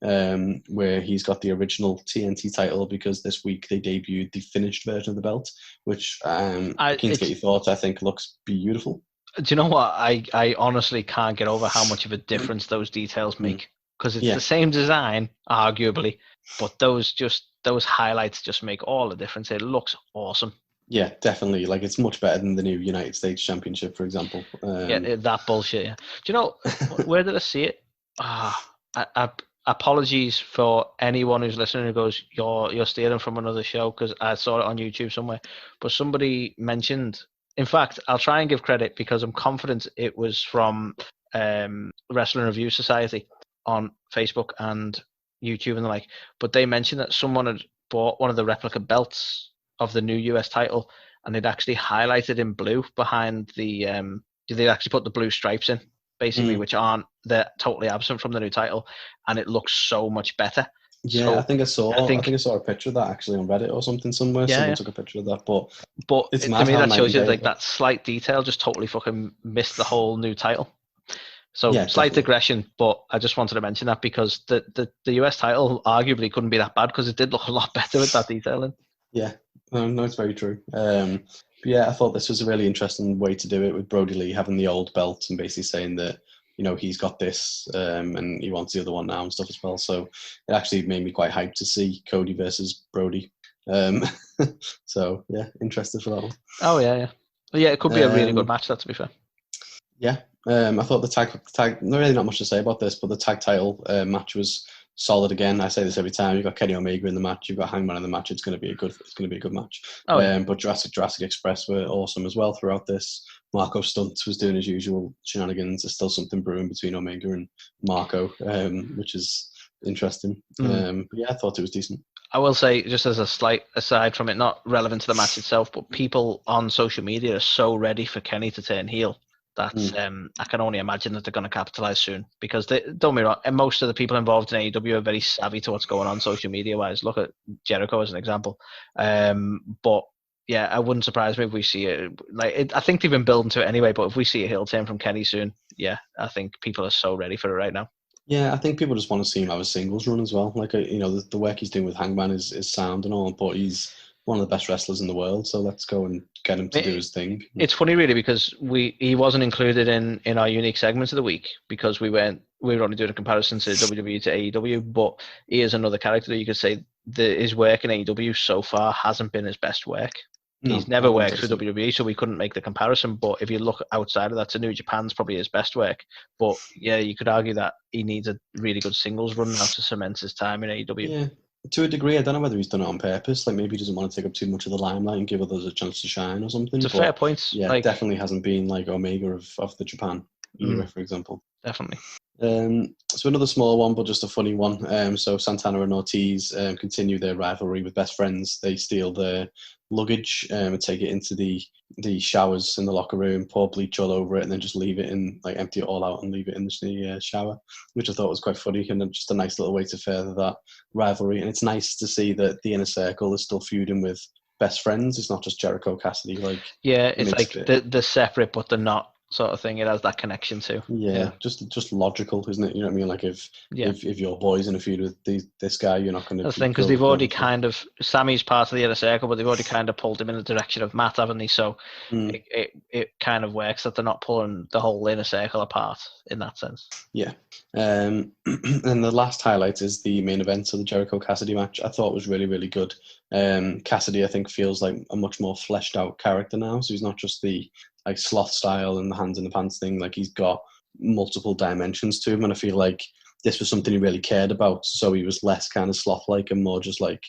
where he's got the original TNT title, because this week they debuted the finished version of the belt, which keen to get your thoughts. I think looks beautiful. Do you know what? I honestly can't get over how much of a difference those details make, because it's the same design, arguably, but those highlights just make all the difference. It looks awesome. Yeah, definitely. Like, it's much better than the new United States Championship, for example. That bullshit. Yeah. Do you know where did I see it? Apologies for anyone who's listening who goes, you're stealing from another show, because I saw it on YouTube somewhere. But somebody mentioned, in fact, I'll try and give credit because I'm confident it was from Wrestling Review Society on Facebook and YouTube and the like. But they mentioned that someone had bought one of the replica belts of the new US title, and it actually highlighted in blue behind the they actually put the blue stripes in, basically, which aren't, they're totally absent from the new title, and it looks so much better. Yeah, So I think I saw a picture of that actually on Reddit or something somewhere. Someone took a picture of that, but it's to mad me how that night shows and you day like that slight detail just totally fucking missed the whole new title. So Yeah, slight definitely. digression, but I just wanted to mention that because the US title arguably couldn't be that bad because it did look a lot better with that detailing. Yeah, no, it's very true. But yeah, I thought this was a really interesting way to do it with Brody Lee having the old belt and basically saying that, you know, he's got this and he wants the other one now and stuff as well. So it actually made me quite hyped to see Cody versus Brody. So yeah, interested for that one. Oh yeah. Yeah, it could be a really good match, that, to be fair. Yeah, I thought the tag, really not much to say about this, but the tag title match was solid again. I say this every time. You've got Kenny Omega in the match, you've got Hangman in the match. It's going to be a good match. Oh, yeah. But Jurassic Express were awesome as well throughout this. Marco Stunt was doing his usual shenanigans. There's still something brewing between Omega and Marco, which is interesting. But yeah, I thought it was decent. I will say, just as a slight aside from it, not relevant to the match itself, but people on social media are so ready for Kenny to turn heel that I can only imagine that they're going to capitalize soon. Because don't get me wrong, and most of the people involved in AEW are very savvy to what's going on social media wise. Look at Jericho as an example. But yeah, it wouldn't surprise me if we see it. I think they've been building to it anyway. But if we see a heel turn from Kenny soon, yeah, I think people are so ready for it right now. Yeah, I think people just want to see him have a singles run as well. Like, you know, the work he's doing with Hangman is sound and all, but he's one of the best wrestlers in the world. So let's go and get him to do his thing. It's funny, really, because he wasn't included in our unique segments of the week because we were only doing a comparison to WWE to AEW. But he is another character that you could say his work in AEW so far hasn't been his best work. No, he's never worked for WWE, so we couldn't make the comparison. But if you look outside of that, to New Japan's probably his best work. But yeah, you could argue that he needs a really good singles run now to cement his time in AEW. Yeah, to a degree. I don't know whether he's done it on purpose. Like, maybe he doesn't want to take up too much of the limelight and give others a chance to shine or something. It's a fair point. Yeah, definitely hasn't been like Omega of the Japan era, for example. Definitely. So another small one, but just a funny one. So Santana and Ortiz continue their rivalry with best friends. They steal their luggage and take it into the showers in the locker room, pour bleach all over it, and then just leave it in, like, empty it all out and leave it in the shower, which I thought was quite funny and just a nice little way to further that rivalry. And it's nice to see that the Inner Circle is still feuding with best friends. It's not just Jericho Cassidy. Like, yeah, it's like they're separate, but they're not, sort of thing. It has that connection too. Yeah, just logical, isn't it? You know what I mean? Like, if your boy's in a feud with this guy, you're not going to. That's the thing, because they've already kind of, Sammy's part of the Inner Circle, but they've already kind of pulled him in the direction of Matt, haven't they? So it kind of works that they're not pulling the whole Inner Circle apart in that sense. Yeah. And the last highlight is the main event of the Jericho Cassidy match. I thought was really, really good. Cassidy, I think, feels like a much more fleshed out character now. So he's not just the like sloth style and the hands in the pants thing. Like, he's got multiple dimensions to him, and I feel like this was something he really cared about. So he was less kind of sloth like and more just like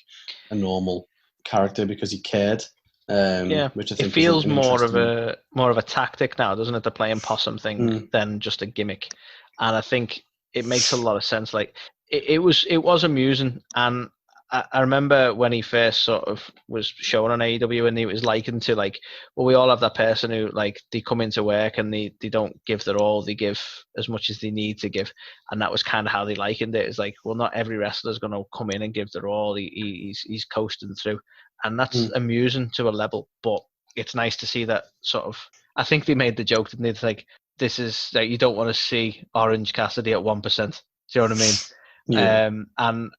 a normal character because he cared. Which I think it feels more of a tactic now, doesn't it? The playing possum thing than just a gimmick, and I think it makes a lot of sense. Like, it was amusing, and I remember when he first sort of was shown on AEW, and he was likened to, like, well, we all have that person who, like, they come into work and they don't give their all, they give as much as they need to give, and that was kind of how they likened it. It's like, well, not every wrestler's going to come in and give their all. He's coasting through, and that's amusing to a level, but it's nice to see that sort of. I think they made the joke, didn't they? It's like, this is like, you don't want to see Orange Cassidy at 1%. Do you know what I mean? Yeah. And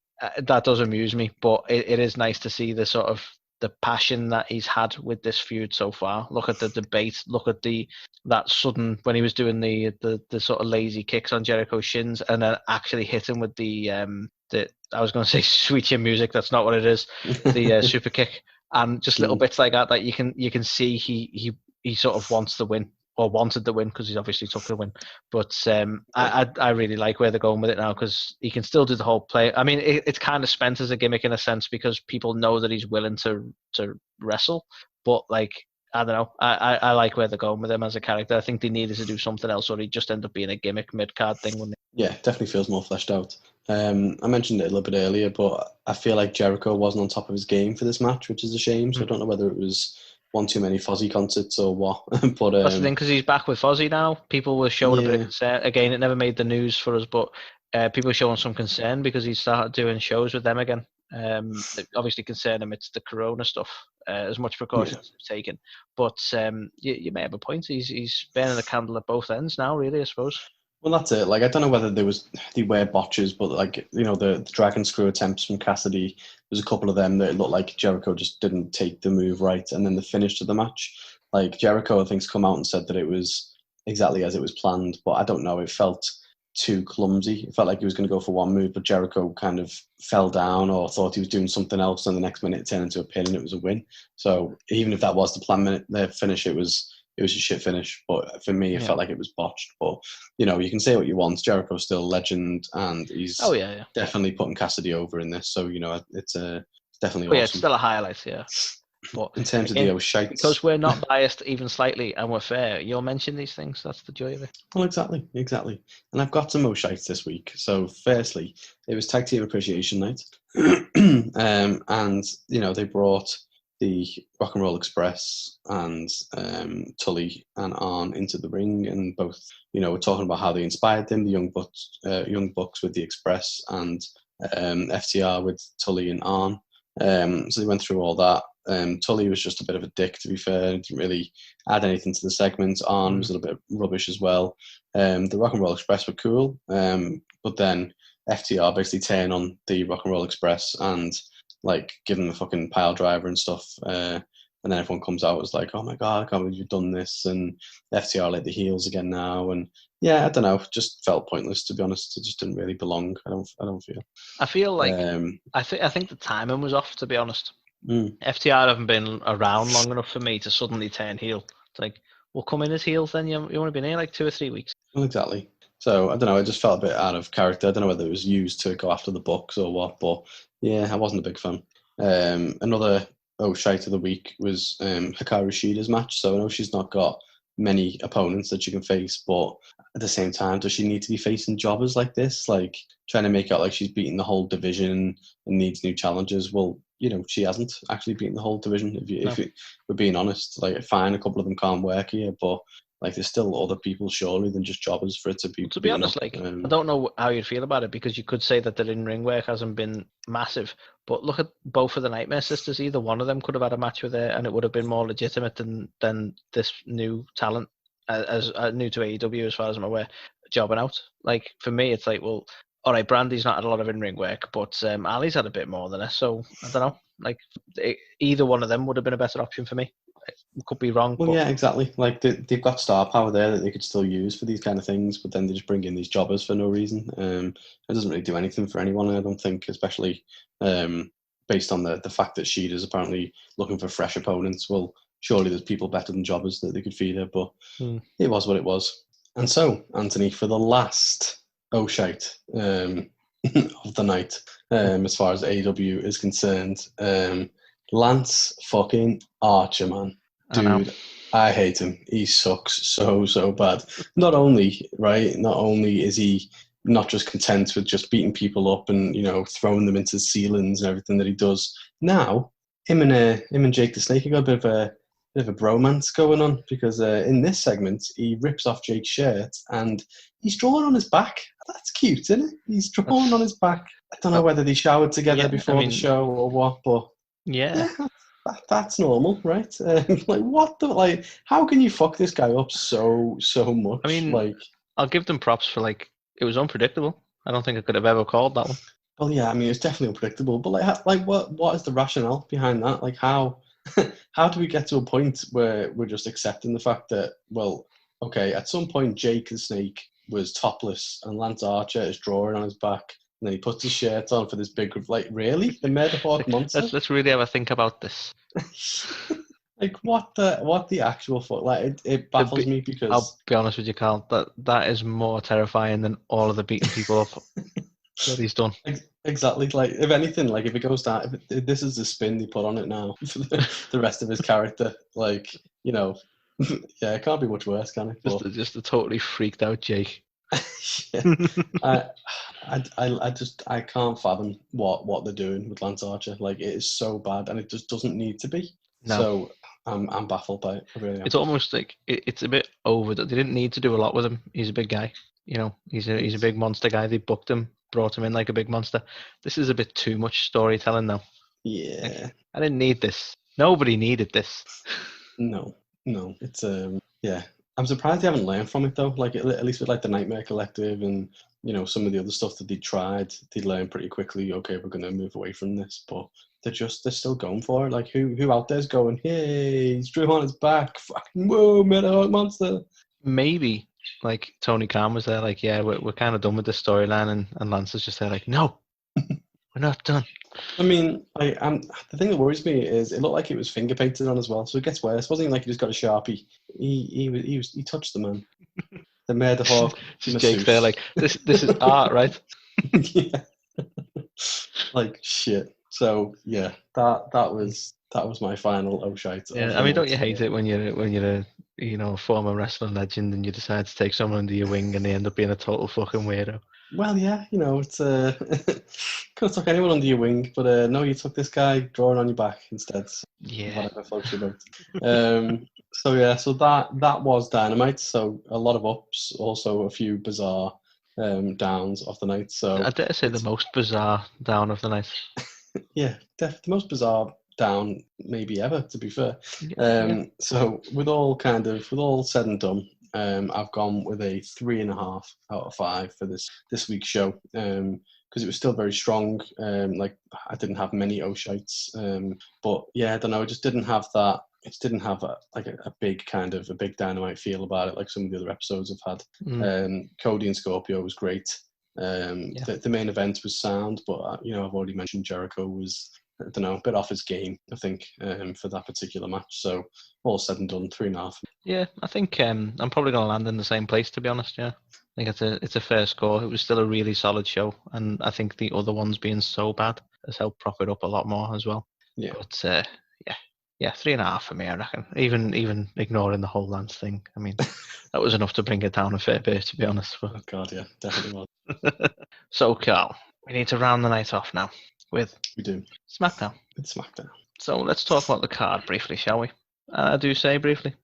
that does amuse me, but it is nice to see the sort of the passion that he's had with this feud so far. Look at the debate. Look at that sudden, when he was doing the sort of lazy kicks on Jericho's shins, and then actually hit him with the I was going to say sweet chin music. That's not what it is. The super kick, and just little bits like that you can see he sort of wants the win. Or wanted the win, because he's obviously took the win. But I really like where they're going with it now, because he can still do the whole play. I mean, it's kind of spent as a gimmick in a sense, because people know that he's willing to wrestle. But, like, I don't know. I like where they're going with him as a character. I think they needed to do something else, or he'd just end up being a gimmick mid-card thing, wouldn't he? Yeah, definitely feels more fleshed out. I mentioned it a little bit earlier, but I feel like Jericho wasn't on top of his game for this match, which is a shame. So I don't know whether it was one too many Fozzy concerts or what. But That's the thing, because he's back with Fozzy now. People were showing a bit of yeah, concern. Again, it never made the news for us, but people were showing some concern because he started doing shows with them again. It obviously concerned him. It's the Corona stuff. As much yeah. precautions taken, but you may have a point. He's burning the candle at both ends now, really. I suppose. Well, that's it. Like, I don't know whether they were botches, but like, you know, the dragon screw attempts from Cassidy, there's a couple of them that it looked like Jericho just didn't take the move right, and then the finish to the match. Like, Jericho, I think's come out and said that it was exactly as it was planned, but I don't know. It felt too clumsy. It felt like he was going to go for one move, but Jericho kind of fell down or thought he was doing something else, and the next minute it turned into a pin and it was a win. So even if that was the plan minute, the finish, it was a shit finish. But for me, it felt like it was botched. But you know, you can say what you want. Jericho's still a legend, and he's definitely putting Cassidy over in this. So you know, it's definitely awesome. Yeah, it's still a highlight. Yeah. But in terms of the shites, because we're not biased even slightly and we're fair, you'll mention these things. That's the joy of it. Well, exactly. And I've got some shites this week. So, firstly, it was Tag Team Appreciation Night, and you know they brought the Rock and Roll Express and Tully and Arn into the ring, and both, you know, were talking about how they inspired them. The Young Bucks with the Express, and FTR with Tully and Arn. So they went through all that. Tully was just a bit of a dick, to be fair. Didn't really add anything to the segment. Arn was a little bit rubbish as well. The Rock and Roll Express were cool, but then FTR basically turned on the Rock and Roll Express and like give them a fucking pile driver and stuff. And then everyone comes out, was like, "Oh my god, I can't believe you've done this!" And FTR like the heels again now, and yeah, I don't know, just felt pointless, to be honest. It just didn't really belong. I don't feel. I feel like I think the timing was off, to be honest. FTR haven't been around long enough for me to suddenly turn heel. It's like, we'll come in as heels then. You only been here like 2 or 3 weeks. Well, exactly. So I don't know. It just felt a bit out of character. I don't know whether it was used to go after the Bucks or what, but yeah, I wasn't a big fan. Another shite of the week was Hikaru Shida's match. So I know she's not got many opponents that she can face, but at the same time, does she need to be facing jobbers like this? Like trying to make out like she's beaten the whole division and needs new challenges. Well, you know, she hasn't actually beaten the whole division. If we're being honest, like fine, a couple of them can't work here, but like there's still other people surely than just jobbers for it to be. To be honest, like I don't know how you'd feel about it, because you could say that the in-ring work hasn't been massive, but look at both of the Nightmare Sisters. Either one of them could have had a match with her, and it would have been more legitimate than this new talent, as new to AEW as far as I'm aware, jobbing out. Like for me, it's like, well, all right, Brandy's not had a lot of in-ring work, but Ali's had a bit more than her. So I don't know. Like either one of them would have been a better option for me. Could be wrong. Well, yeah, exactly. Like they've got star power there that they could still use for these kind of things, but then they just bring in these jobbers for no reason. It doesn't really do anything for anyone, I don't think, especially based on the fact that Shida's apparently looking for fresh opponents. Well, surely there's people better than jobbers that they could feed her, but it was what it was. And so, Anthony, for the last shite of the night, as far as AEW is concerned, Lance fucking Archer, man. Dude, I hate him. He sucks so bad. Not only is he not just content with just beating people up and, you know, throwing them into ceilings and everything that he does. Now, him and Jake the Snake have got a bit of a bromance going on, because in this segment he rips off Jake's shirt and he's drawn on his back. That's cute, isn't it? He's drawn on his back. I don't know whether they showered together before the show or what, but yeah, that's normal, right? Like what the how can you fuck this guy up so much? I mean, like, I'll give them props for it was unpredictable. I don't think I could have ever called that one. Well, yeah, I mean it's definitely unpredictable, but what is the rationale behind that? Like how do we get to a point where we're just accepting the fact that, well, okay, at some point Jake the Snake was topless and Lance Archer is drawing on his back, and then he puts his shirt on for this big, really? The Murderhawk monster? Let's really have a think about this. Like what the actual fuck? Like it baffles me, because I'll be honest with you, Carl, that is more terrifying than all of the beating people up that he's done. Exactly. Like if anything, like if it goes down, if this is the spin they put on it now for the rest of his character, like, you know, yeah, it can't be much worse, can it? Just a totally freaked out Jake. Yeah. I can't fathom what they're doing with Lance Archer. Like it is so bad, and it just doesn't need to be. No. So I'm baffled by it. I really am. It's almost like it's a bit over. They didn't need to do a lot with him. He's a big guy. You know, he's a big monster guy. They booked him, brought him in like a big monster. This is a bit too much storytelling now. Yeah. Like, I didn't need this. Nobody needed this. No. It's yeah. I'm surprised they haven't learned from it though. Like at least with like the Nightmare Collective and some of the other stuff that they tried, they learned pretty quickly. Okay, we're going to move away from this, but they're still going for it. Like who out there's going, hey, Drew Hunter's back, fucking whoa, Meta Monster. Maybe like Tony Khan was there, like, yeah, we're kind of done with the storyline, and Lance is just there, like, no, we're not done. I mean, the thing that worries me is it looked like it was finger painted on as well, so it gets worse. It wasn't even like he just got a Sharpie. He touched the man. The Murder Hawk. Just Jake's there, like, this is art, right? Yeah. Like shit. So yeah, that was my final shite. Yeah, I mean, don't you hate it when you're a former wrestling legend and you decide to take someone under your wing and they end up being a total fucking weirdo? Well, yeah, it's could have took anyone under your wing, but no, you took this guy drawing on your back instead. So yeah. Whatever floats your boat. So yeah, so that was Dynamite. So a lot of ups, also a few bizarre downs of the night. So I dare say the most bizarre down of the night. Yeah, the most bizarre down maybe ever, to be fair. Yeah. So with all said and done, I've gone with a 3.5 out of 5 for this week's show, because it was still very strong. Like I didn't have many shites, but yeah, I don't know. It just didn't have that. It didn't have a big Dynamite feel about it, like some of the other episodes I've had. Cody and Scorpio was great. The main event was sound, but I've already mentioned Jericho was, I don't know, a bit off his game, I think, for that particular match. So all said and done, 3.5. Yeah, I think I'm probably going to land in the same place, to be honest. Yeah, I think it's a fair score. It was still a really solid show, and I think the other ones being so bad has helped prop it up a lot more as well. Yeah. But yeah, 3.5 for me, I reckon. Even ignoring the whole Lance thing, I mean, that was enough to bring it down a fair bit, to be honest. But... Oh God, yeah, definitely was. So, Carl, we need to round the night off now with SmackDown. It's SmackDown. So let's talk about the card briefly, shall we? I do say briefly.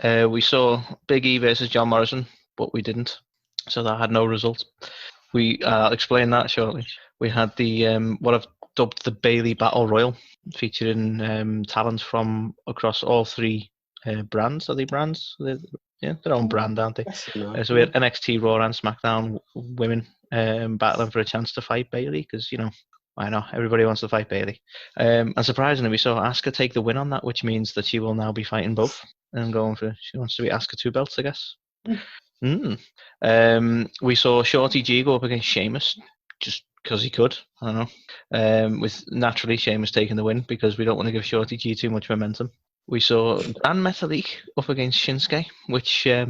We saw Big E versus John Morrison, but we didn't. So that had no result. I'll explain that shortly. We had the what I've dubbed the Bailey Battle Royal, featuring talent from across all three brands. Are they brands? Their own brand, aren't they? So we had NXT, Raw, and SmackDown women battling for a chance to fight Bailey, because why not? Everybody wants to fight Bailey. And surprisingly, we saw Asuka take the win on that, which means that she will now be fighting both and she wants to be Asuka 2 belts, I guess. We saw Shorty G go up against Sheamus, just because he could. I don't know. With naturally Sheamus taking the win, because we don't want to give Shorty G too much momentum. We saw Gran Metalik up against Shinsuke, which, I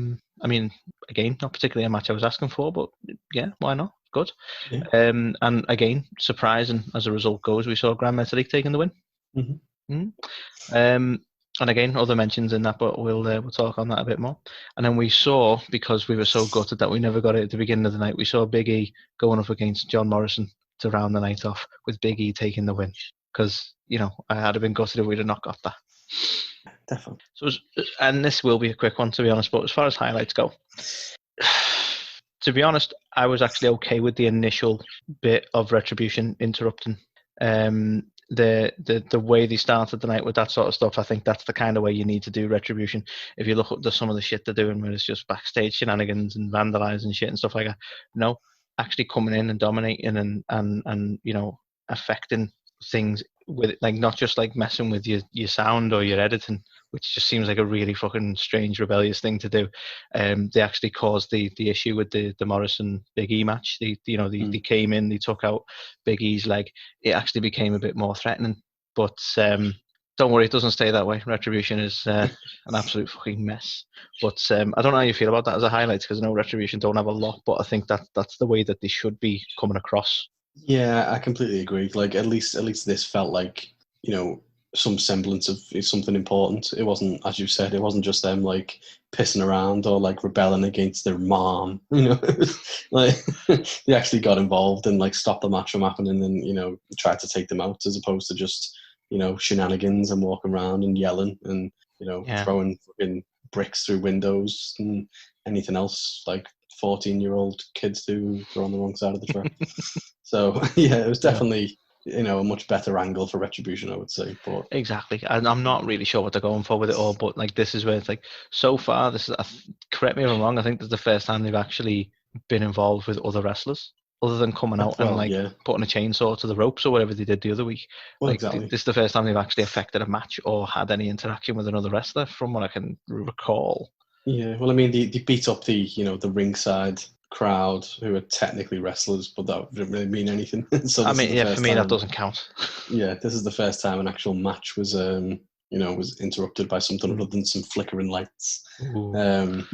mean, again, not particularly a match I was asking for, but yeah, why not? Good. Yeah. And again, surprising as the result goes, we saw Gran Metalik taking the win. And again, other mentions in that, but we'll talk on that a bit more. And then we saw, because we were so gutted that we never got it at the beginning of the night, we saw Big E going up against John Morrison to round the night off, with Big E taking the win. Because, I had been gutted if we'd have not got that. Definitely. So, and this will be a quick one, to be honest, but as far as highlights go, to be honest, I was actually okay with the initial bit of Retribution interrupting. The way they started the night with that sort of stuff, I think that's the kind of way you need to do Retribution. If you look at some of the shit they're doing, where it's just backstage shenanigans and vandalizing shit and stuff like that, no, actually coming in and dominating and affecting things with it, like not just like messing with your sound or your editing, which just seems like a really fucking strange, rebellious thing to do. They actually caused the issue with the Morrison Big E match. They came in, they took out Big E's leg. It actually became a bit more threatening. But don't worry, it doesn't stay that way. Retribution is an absolute fucking mess. But I don't know how you feel about that as a highlight, because I know Retribution don't have a lot, but I think that's the way that they should be coming across. Yeah, I completely agree. Like at least this felt like, some semblance of something important. It wasn't, as you said, it wasn't just them like pissing around or like rebelling against their mom. Like they actually got involved and like stopped the match from happening and tried to take them out, as opposed to just shenanigans and walking around and yelling and Yeah. throwing fucking bricks through windows and anything else like 14-year-old kids do who are on the wrong side of the track. So yeah, it was definitely a much better angle for Retribution, I would say. But exactly, and I'm not really sure what they're going for with it all, but like this is where it's like so far. This is correct me if I'm wrong. I think this is the first time they've actually been involved with other wrestlers, other than coming out and like putting a chainsaw to the ropes or whatever they did the other week. Well, like exactly. This is the first time they've actually affected a match or had any interaction with another wrestler, from what I can recall. Yeah, well, I mean, they beat up the ringside crowd who are technically wrestlers, but that didn't really mean anything. So I mean, yeah, for me that time, doesn't count. Yeah, this is the first time an actual match was was interrupted by something other than some flickering lights. Don't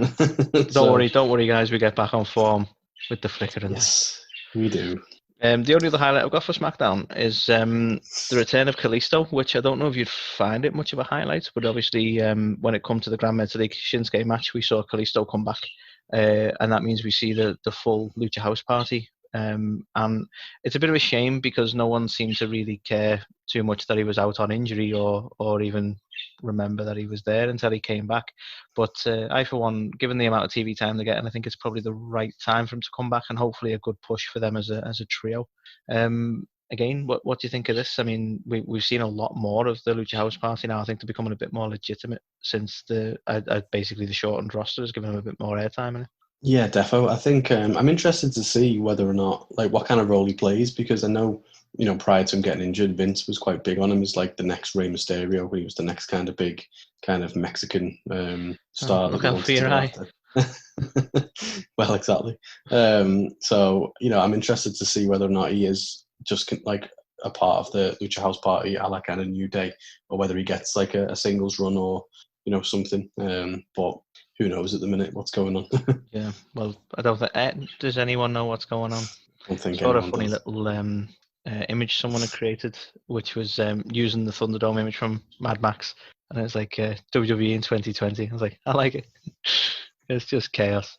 worry, guys. We get back on form with the flickering lights. Yes, we do. The only other highlight I've got for SmackDown is the return of Kalisto, which I don't know if you'd find it much of a highlight, but obviously when it comes to the Grand Metalik Shinsuke match, we saw Kalisto come back, and that means we see the full Lucha House Party. And it's a bit of a shame because no one seemed to really care too much that he was out on injury or even remember that he was there until he came back. But I, for one, given the amount of TV time they get, and I think it's probably the right time for him to come back and hopefully a good push for them as a trio. Again, what do you think of this? I mean, we've seen a lot more of the Lucha House Party now. I think they're becoming a bit more legitimate since basically the shortened roster has given them a bit more airtime in it. Yeah, defo. I think I'm interested to see whether or not, like, what kind of role he plays, because I know, prior to him getting injured, Vince was quite big on him as like the next Rey Mysterio. He was the next kind of big, kind of Mexican star. Look out for your eye. Well, exactly. So I'm interested to see whether or not he is just like a part of the Lucha House Party, a la kind of New Day, or whether he gets like a singles run or something. But who knows at the minute what's going on? Yeah, well, I don't think. Does anyone know what's going on? I don't think sort of funny does. Little image someone had created, which was using the Thunderdome image from Mad Max, and it's like WWE in 2020. I was like, I like it. It's just chaos.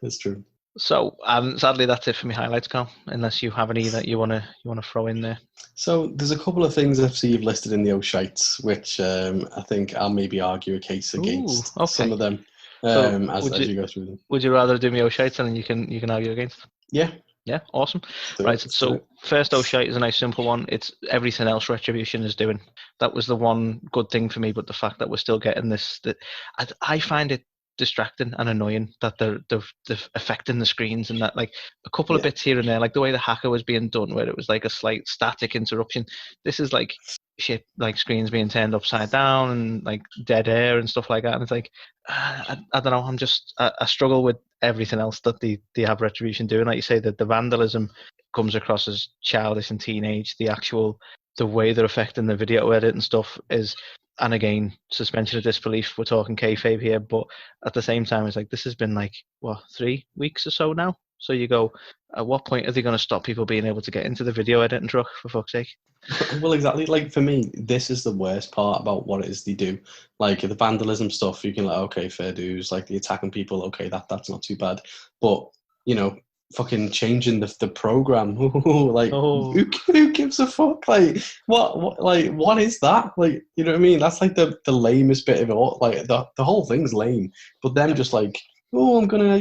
It's true. So, sadly, that's it for me highlights, Carl. Unless you have any that you wanna throw in there. So there's a couple of things I see you've listed in the O'Shites, which I think I'll maybe argue a case against some of them as you go through them. Would you rather do me O'Shites and then you can argue against? Yeah. Yeah, awesome. Right, so first O'Shite is a nice simple one. It's everything else Retribution is doing. That was the one good thing for me, but the fact that we're still getting this, I find it distracting and annoying that they're affecting the screens, and that like a couple of bits here and there, like the way the hacker was being done, where it was like a slight static interruption. This is like shit, like screens being turned upside down and like dead air and stuff like that. And it's like I don't know. I struggle with everything else that they have Retribution doing. Like you say, that the vandalism comes across as childish and teenage. The way they're affecting the video edit and stuff is. And again, suspension of disbelief, we're talking kayfabe here, but at the same time, it's like this has been like, 3 weeks or so now? So you go, at what point are they going to stop people being able to get into the video editing truck, for fuck's sake? Well, exactly. Like, for me, this is the worst part about what it is they do. Like, the vandalism stuff, you can like, okay, fair dues. Like, the attacking people, okay, that's not too bad. But, fucking changing the program, like who gives a fuck? Like what is that? Like, you know what I mean? That's like the lamest bit of it all. Like the whole thing's lame, but them just like, oh, I'm gonna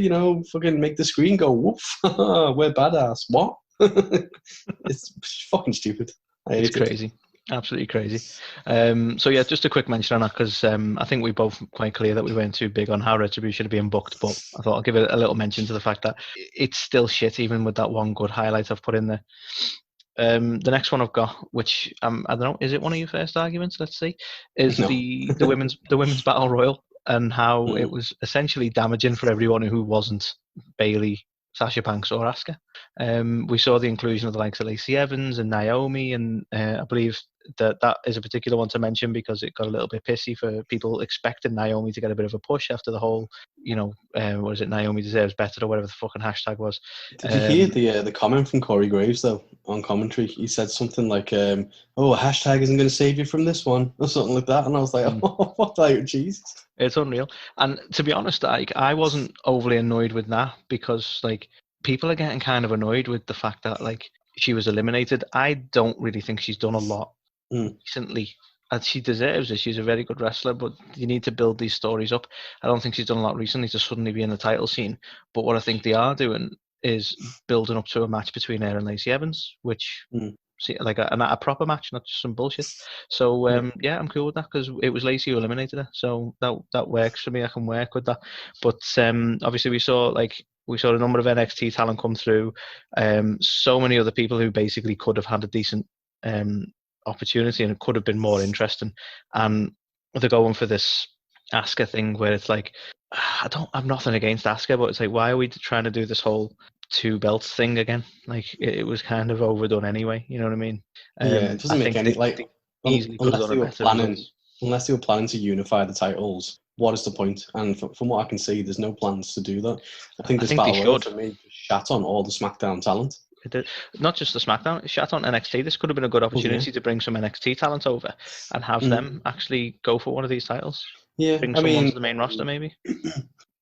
fucking make the screen go woof. We're badass. What? It's fucking stupid. It's crazy. Absolutely crazy. So yeah, just a quick mention on that, because I think we both quite clear that we weren't too big on how Retribution are being booked, but I thought I'll give it a little mention to the fact that it's still shit, even with that one good highlight I've put in there. The next one I've got, which I don't know, is it one of your first arguments? Let's see, is the women's battle royal, and how it was essentially damaging for everyone who wasn't Bayley, Sasha Banks or Asuka. We saw the inclusion of the likes of Lacey Evans and Naomi, and I believe that is a particular one to mention because it got a little bit pissy for people expecting Naomi to get a bit of a push after the whole, what is it, Naomi deserves better or whatever the fucking hashtag was. Did you hear the comment from Corey Graves though on commentary? He said something like, "Oh, a hashtag isn't going to save you from this one," or something like that, and I was like, "Oh, what? Like, Jesus." It's unreal. And to be honest, like, I wasn't overly annoyed with that because like people are getting kind of annoyed with the fact that like she was eliminated. I don't really think she's done a lot recently. And she deserves it. She's a very good wrestler, but you need to build these stories up. I don't think she's done a lot recently to suddenly be in the title scene. But what I think they are doing is building up to a match between her and Lacey Evans, which like a proper match, not just some bullshit. So yeah, I'm cool with that because it was Lacey who eliminated her. So that works for me. I can work with that. But obviously we saw a number of NXT talent come through. So many other people who basically could have had a decent opportunity and it could have been more interesting. And they're going for this Asuka thing where it's like, I'm nothing against Asuka, but it's like, why are we trying to do this whole 2 belts thing again? Like it was kind of overdone anyway. You know what I mean? Yeah, it doesn't make any easily could have done it better. Unless they were planning to unify the titles. What is the point? And from what I can see, there's no plans to do that. I think this battle royal for me shat on all the SmackDown talent. It did. Not just the SmackDown, it shat on NXT. This could have been a good opportunity to bring some NXT talent over and have them actually go for one of these titles. Yeah, bring someone to the main roster, maybe.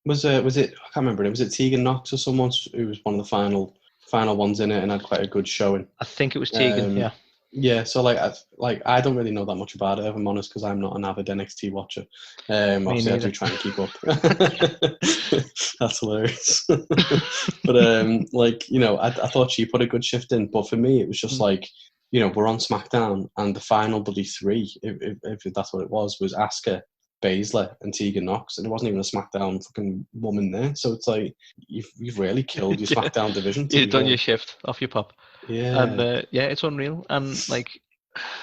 Was it? I can't remember. Was it Tegan Knox or someone who was one of the final ones in it and had quite a good showing? I think it was Tegan. Yeah. Yeah, so I don't really know that much about it, if I'm honest, because I'm not an avid NXT watcher. Obviously, I do try and keep up. That's hilarious. But I thought she put a good shift in. But for me, it was just we're on SmackDown, and the final bloody 3, if that's what it was Asuka, Baszler, and Tegan Knox, and it wasn't even a SmackDown fucking woman there. So it's like you've really killed your SmackDown division. You've done your shift off your pop. Yeah, and it's unreal. And like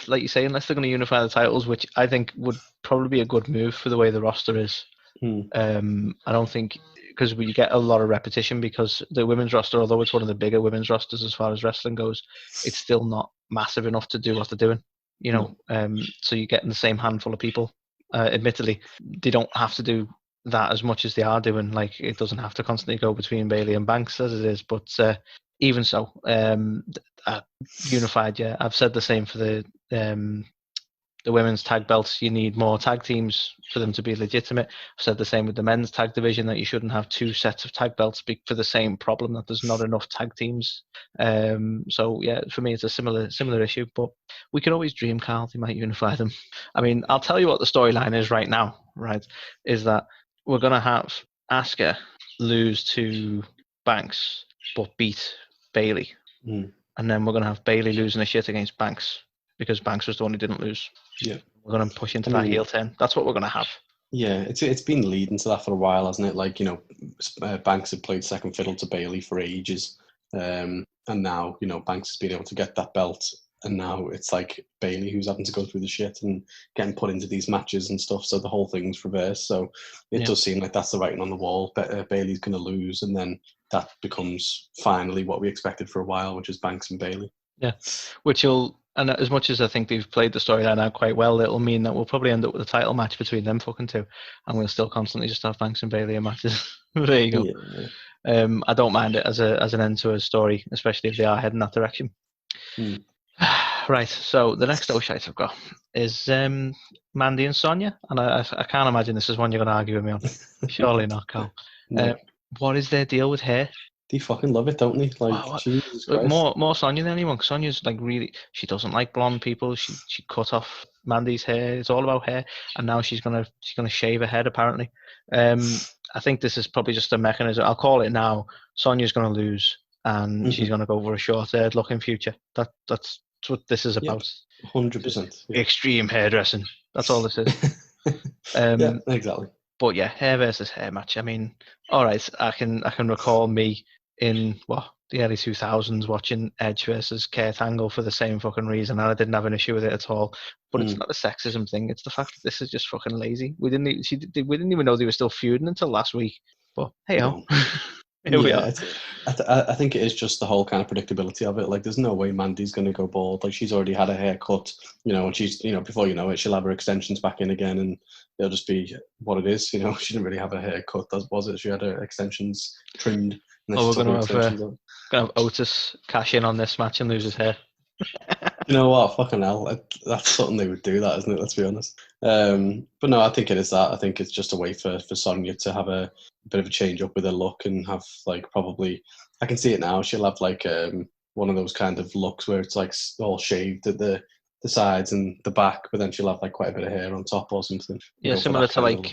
you say, unless they're going to unify the titles, which I think would probably be a good move for the way the roster is. I don't think, because we get a lot of repetition, because the women's roster, although it's one of the bigger women's rosters as far as wrestling goes, it's still not massive enough to do what they're doing. So you're getting the same handful of people. Admittedly, they don't have to do that as much as they are doing. Like, it doesn't have to constantly go between Bayley and Banks as it is, but even so, unified. Yeah, I've said the same for the women's tag belts. You need more tag teams for them to be legitimate. I've said the same with the men's tag division, that you shouldn't have 2 sets of tag belts for the same problem, that there's not enough tag teams. So yeah, for me it's a similar issue, but we can always dream, Carl. They might unify them. I mean, I'll tell you what the storyline is right now, right? Is that we're going to have Asuka lose to Banks but beat Bayley. And then we're going to have Bayley losing a shit against Banks because Banks was the one who didn't lose. Yeah. We're going to push into that heel turn. That's what we're going to have. Yeah, it's been leading to that for a while, hasn't it? Like, Banks had played second fiddle to Bayley for ages. And now, Banks has been able to get that belt. And now it's like Bayley who's having to go through the shit and getting put into these matches and stuff. So the whole thing's reversed. So it does seem like that's the writing on the wall. Bayley's going to lose. And then that becomes finally what we expected for a while, which is Banks and Bayley. Yeah, and as much as I think they've played the storyline out quite well, it'll mean that we'll probably end up with a title match between them fucking 2. And we'll still constantly just have Banks and Bayley in matches. There you go. Yeah. I don't mind it as an end to a story, especially if they are heading that direction. Right, so the next shite I've got is Mandy and Sonia, and I can't imagine this is one you're going to argue with me on. Surely not, Carl. No. What is their deal with hair? They fucking love it, don't they? Like, Jesus Christ. More Sonia than anyone, because Sonia's like really, she doesn't like blonde people. She cut off Mandy's hair. It's all about hair, and now she's gonna shave her head apparently. I think this is probably just a mechanism. I'll call it now. Sonia's gonna lose, and she's gonna go for a short-haired look in future. That's what this is about. 100%. Extreme hairdressing. That's all this is. Yeah, exactly. But yeah, hair versus hair match. I mean, all right, I can recall me in the early 2000s watching Edge versus Kurt Angle for the same fucking reason, and I didn't have an issue with it at all. But it's not a sexism thing; it's the fact that this is just fucking lazy. We didn't even know they were still feuding until last week. But hey, here we are. I think it is just the whole kind of predictability of it. Like, there's no way Mandy's going to go bald. Like, she's already had a haircut, and she's, before you know it, she'll have her extensions back in again, and it'll just be what it is. She didn't really have a haircut, was it? She had her extensions trimmed. We're going to have Otis cash in on this match and lose his hair. You know what? Fucking hell. That's something they would do, that, isn't it? Let's be honest. But no, I think it is that. I think it's just a way for Sonya to have a bit of a change up with her look and have, like, probably, I can see it now, she'll have, like, one of those kind of looks where it's, like, all shaved at the the sides and the back, but then she'll have like quite a bit of hair on top or something. Yeah, similar to like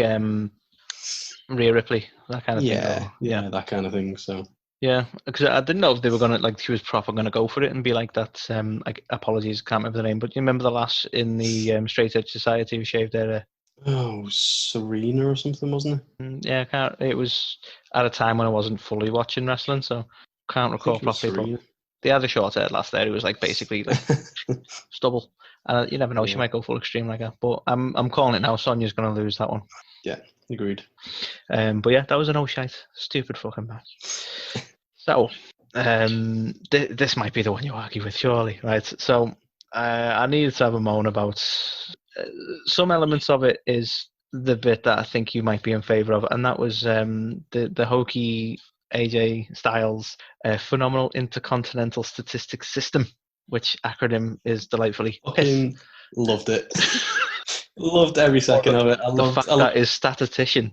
Rhea Ripley, that kind of thing. Yeah, that kind of thing. So yeah, because I didn't know if they were gonna like she was proper gonna go for it and be like that. Like apologies, can't remember the name, but you remember the lass in the Straight Edge Society who shaved their hair? Oh, Serena or something, wasn't it? Yeah, it was at a time when I wasn't fully watching wrestling, so can't recall properly. But they had a short haired lass there who was like basically like stubble, and you never know, she might go full extreme like that. But I'm calling it now. Sonya's gonna lose that one. Yeah, agreed. But yeah, that was an shite, stupid fucking match. So, this might be the one you argue with, surely, right? So, I needed to have a moan about some elements of it. Is the bit that I think you might be in favour of, and that was the hokey AJ Styles phenomenal intercontinental statistics system, which acronym is delightfully fucking loved it. Loved every second of it. The fact that his statistician,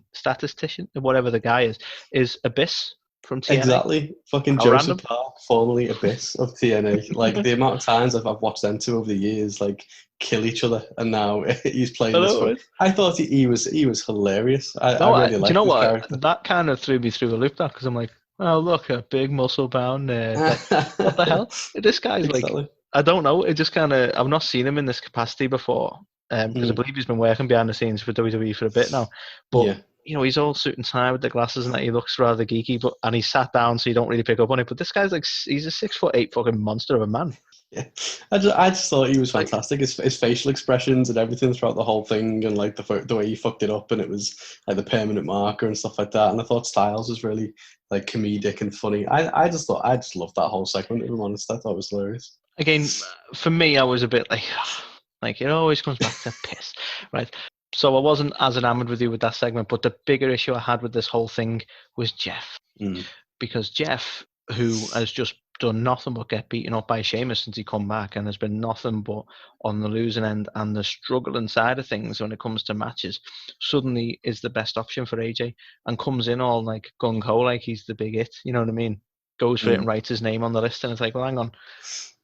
whatever the guy is Abyss from TNA. Exactly. Fucking How Joseph random. Park, formerly Abyss of TNA. Like the amount of times I've watched them two over the years, like kill each other, and now he's playing this. Right? I thought he was hilarious. I really liked his character. That kind of threw me through a loop, that because I'm like, oh look, a big muscle bound. What the hell? This guy's exactly. Like, I don't know. It just kind of I've not seen him in this capacity before. Because I believe he's been working behind the scenes for WWE for a bit now. But, you know, he's all suit and tie with the glasses and that he looks rather geeky, and he's sat down so you don't really pick up on it. But this guy's like, he's a 6'8" fucking monster of a man. Yeah, I just thought he was fantastic. His facial expressions and everything throughout the whole thing, and like the way he fucked it up, and it was like the permanent marker and stuff like that. And I thought Styles was really like comedic and funny. I just loved that whole segment. If I'm honest, I thought it was hilarious. Again, for me, I was a bit like it always comes back to piss, right? So I wasn't as enamored with you with that segment, but the bigger issue I had with this whole thing was Jeff. Because Jeff, who has just done nothing but get beaten up by Sheamus since he come back, and has been nothing but on the losing end and the struggling side of things when it comes to matches, suddenly is the best option for AJ and comes in all like gung-ho like he's the big it, you know what I mean? Goes for it and writes his name on the list, and it's like, well, hang on,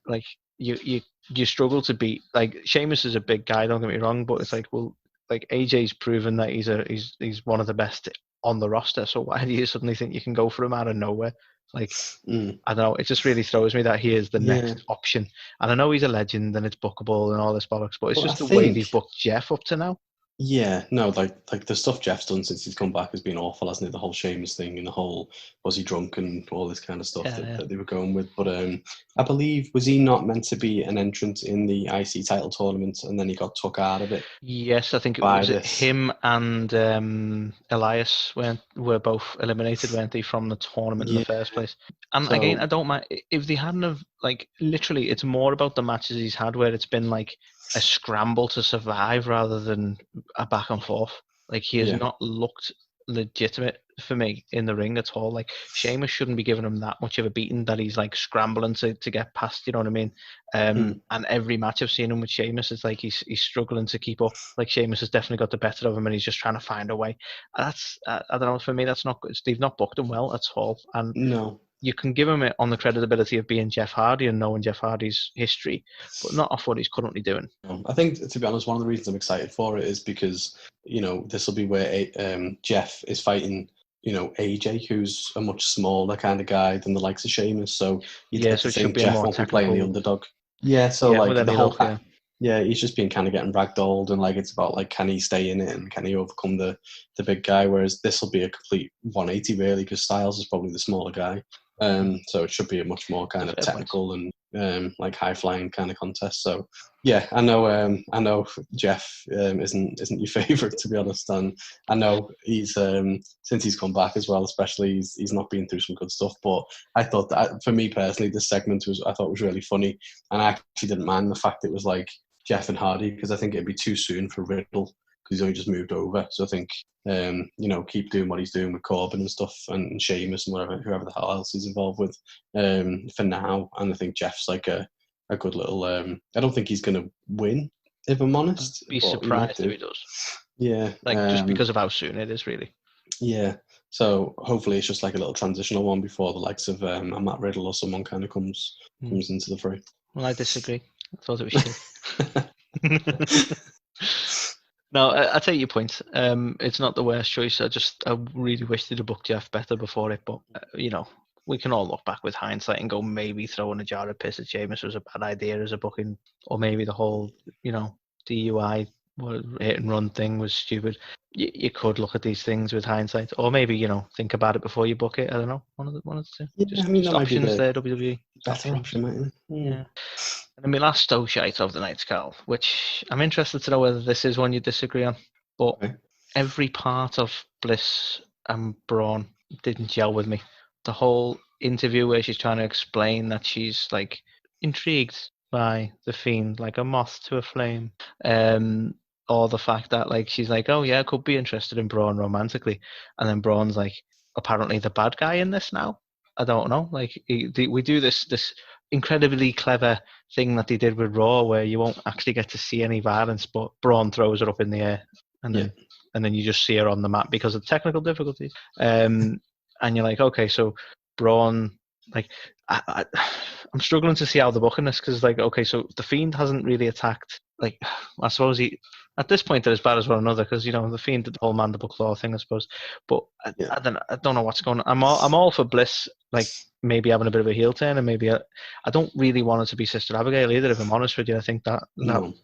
like you struggle to beat, like, Sheamus is a big guy, don't get me wrong, but it's like, well, like AJ's proven that he's one of the best on the roster, so why do you suddenly think you can go for him out of nowhere? Like, I don't know, it just really throws me that he is the next option. And I know he's a legend and it's bookable and all this bollocks, but it's just the way they've booked Jeff up to now. Yeah, no, like the stuff Jeff's done since he's come back has been awful, hasn't it? The whole Sheamus thing and the whole was he drunk and all this kind of stuff that they were going with. But I believe, was he not meant to be an entrant in the IC title tournament and then he got took out of it? Yes, I think it was him and Elias were both eliminated, weren't they, from the tournament in the first place? And so, again, I don't mind if they hadn't have, like, literally, it's more about the matches he's had where it's been like a scramble to survive rather than a back and forth. Like, he has not looked legitimate for me in the ring at all. Like, Sheamus shouldn't be giving him that much of a beating that he's like scrambling to get past, you know what I mean? And every match I've seen him with Sheamus, it's like he's struggling to keep up. Like, Sheamus has definitely got the better of him and he's just trying to find a way. That's I don't know, for me that's not good. They've not booked him well at all. And no, you can give him it on the credibility of being Jeff Hardy and knowing Jeff Hardy's history, but not off what he's currently doing. I think, to be honest, one of the reasons I'm excited for it is because, you know, this will be where Jeff is fighting, you know, AJ, who's a much smaller kind of guy than the likes of Sheamus. So you get to think Jeff won't be playing the underdog. Yeah, so like the whole he's just been kind of getting ragdolled, and like it's about like, can he stay in it and can he overcome the big guy? Whereas this will be a complete 180 really, because Styles is probably the smaller guy. So it should be a much more kind of technical and like high flying kind of contest. So yeah, I know Jeff isn't your favourite, to be honest, and I know he's since he's come back as well, especially he's not been through some good stuff. But I thought that, for me personally, this segment was really funny, and I actually didn't mind the fact it was like Jeff and Hardy, because I think it'd be too soon for Riddle, because he's only just moved over. So I think, you know, keep doing what he's doing with Corbin and stuff, and Sheamus and whoever the hell else he's involved with for now. And I think Jeff's like a good little... I don't think he's going to win, if I'm honest. I'd be surprised if he does. Yeah. Like, just because of how soon it is, really. Yeah. So hopefully it's just like a little transitional one before the likes of Matt Riddle or someone kind of comes into the fray. Well, I disagree. I thought it was shit. No, I take your point. It's not the worst choice. I really wish they'd have booked Jeff better before it. But we can all look back with hindsight and go, maybe throwing a jar of piss at Sheamus was a bad idea as a booking, or maybe the whole DUI hit and run thing was stupid. You could look at these things with hindsight, or maybe think about it before you book it. I don't know. One of the two. Yeah, I mean, just that might be options the there. WWE better option, mightn't it? Yeah. And my last stow shite of the night, Carl, which I'm interested to know whether this is one you disagree on. But every part of Bliss and Braun didn't gel with me. The whole interview where she's trying to explain that she's like intrigued by the Fiend, like a moth to a flame. Or the fact that like she's like, oh yeah, I could be interested in Braun romantically, and then Braun's like apparently the bad guy in this now. I don't know. Like we do this incredibly clever thing that they did with Raw, where you won't actually get to see any violence, but Braun throws her up in the air, and then you just see her on the mat because of technical difficulties. And you're like, okay, so Braun, like, I'm struggling to see how they're booking this, because like, okay, so the Fiend hasn't really attacked. Like, I suppose at this point they're as bad as one another, because the Fiend did the whole mandible claw thing, I suppose. But I don't know what's going on. I'm all for Bliss, like maybe having a bit of a heel turn, and maybe I don't really want it to be Sister Abigail either, if I'm honest with you. I think that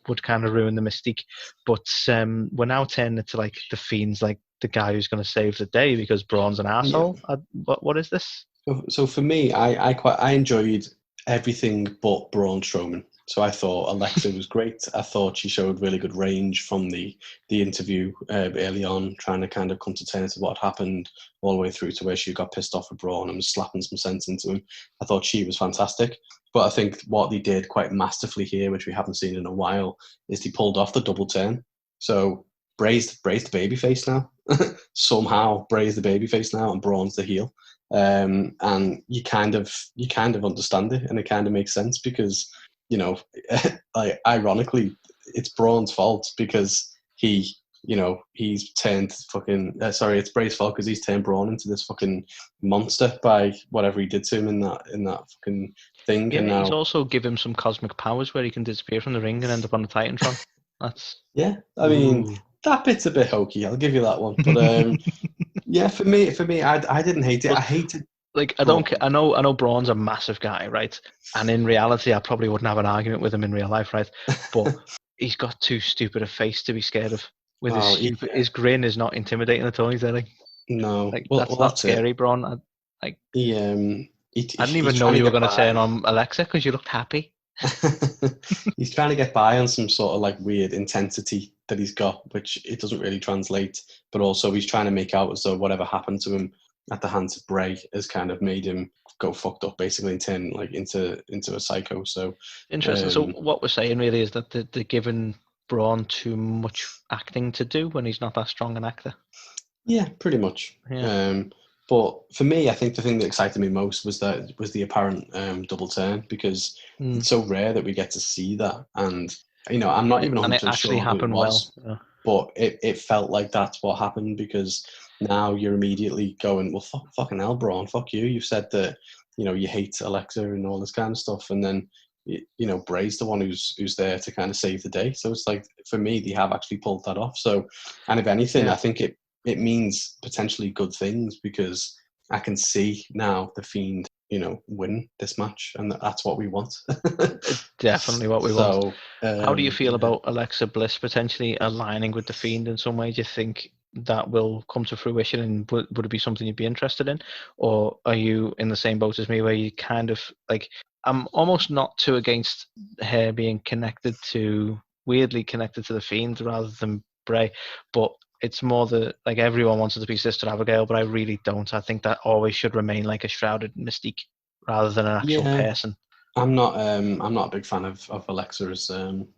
would kind of ruin the mystique. But we're now turning it to like the Fiend's like the guy who's going to save the day because Braun's an asshole. What is this? So for me, I enjoyed everything but Braun Strowman. So I thought Alexa was great. I thought she showed really good range from the interview early on, trying to kind of come to terms with what happened, all the way through to where she got pissed off with Braun and was slapping some sense into him. I thought she was fantastic. But I think what they did quite masterfully here, which we haven't seen in a while, is they pulled off the double turn. So Bray's the babyface now. Somehow Bray's the babyface now and Braun's the heel. And you kind of understand it, and it kind of makes sense because like, ironically, it's Braun's fault because he's turned it's Bray's fault because he's turned Braun into this fucking monster by whatever he did to him in that fucking thing. Yeah, and now he's also given him some cosmic powers where he can disappear from the ring and end up on the Titantron. That's I mean, that bit's a bit hokey. I'll give you that one. But yeah, for me, I didn't hate it. I hated. Like, I don't. I know Braun's a massive guy, right? And in reality, I probably wouldn't have an argument with him in real life, right? But he's got too stupid a face to be scared of. With his grin is not intimidating at all. He's like, no, like, that's not scary, Braun. I didn't even know you were going to turn on Alexa because you looked happy. He's trying to get by on some sort of like weird intensity that he's got, which it doesn't really translate. But also, he's trying to make out as though whatever happened to him at the hands of Bray has kind of made him go fucked up, basically, and turn like into a psycho. So interesting. So what we're saying really is that they're giving Braun too much acting to do when he's not that strong an actor. Yeah, pretty much. Yeah. But for me, I think the thing that excited me most was the apparent double turn, because it's so rare that we get to see that. And I'm not even 100% sure who it was, but it felt like that's what happened, because now you're immediately going, well, fucking hell, Braun, fuck you. You've said that you hate Alexa and all this kind of stuff, and then Bray's the one who's there to kind of save the day. So it's like, for me, they have actually pulled that off. So, and if anything, I think it means potentially good things, because I can see now the Fiend, win this match, and that's what we want. Definitely what we want. How do you feel about Alexa Bliss potentially aligning with the Fiend in some way? Do you think that will come to fruition, and would it be something you'd be interested in? Or are you in the same boat as me, where you kind of like, I'm almost not too against her being weirdly connected to the Fiend rather than Bray, but it's more like everyone wants it to be Sister Abigail, but I really don't. I think that always should remain like a shrouded mystique rather than an actual person. I'm not a big fan of Alexa as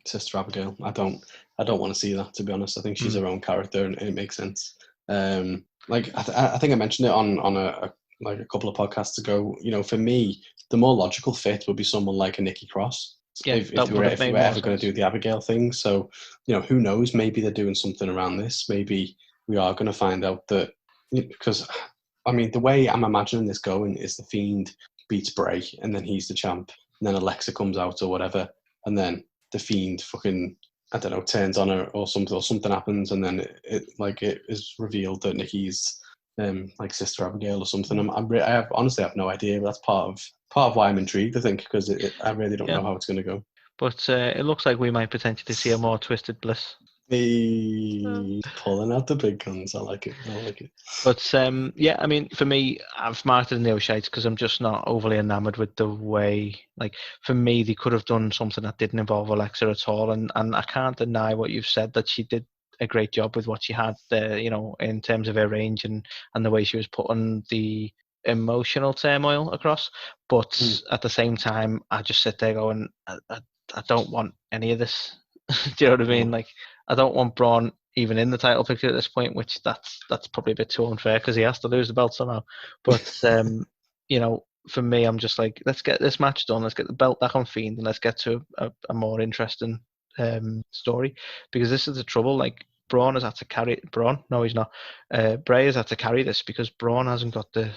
Sister Abigail. I don't want to see that, to be honest. I think she's her own character, and it makes sense. Like I think I mentioned it on a couple of podcasts ago. For me, the more logical fit would be someone like a Nikki Cross. Yeah, if you were ever going to do the Abigail thing. So, who knows? Maybe they're doing something around this. Maybe we are going to find out that, because, I mean, the way I'm imagining this going is the Fiend beats Bray, and then he's the champ, and then Alexa comes out or whatever, and then the Fiend fucking, I don't know, turns on her or something happens, and then it is revealed that Nikki's like Sister Abigail or something. I honestly have no idea, but that's part of why I'm intrigued, I think, because I really don't know how it's going to go. But it looks like we might potentially see a more Twisted Bliss. Hey, pulling out the big guns. I like it. But yeah, I mean, for me, I've marked it in the O'Shites because I'm just not overly enamoured with the way, like, for me, they could have done something that didn't involve Alexa at all. And I can't deny what you've said, that she did a great job with what she had there, you know, in terms of her range and the way she was putting the emotional turmoil across. But at the same time, I just sit there going, I don't want any of this. Do you know what I mean? Like, I don't want Braun even in the title picture at this point, which that's probably a bit too unfair because he has to lose the belt somehow. But you know, for me, I'm just like, let's get this match done. Let's get the belt back on Fiend, and let's get to a more interesting story, because this is the trouble. Like, Braun has had to carry Braun. No, he's not. Bray has had to carry this because Braun hasn't got the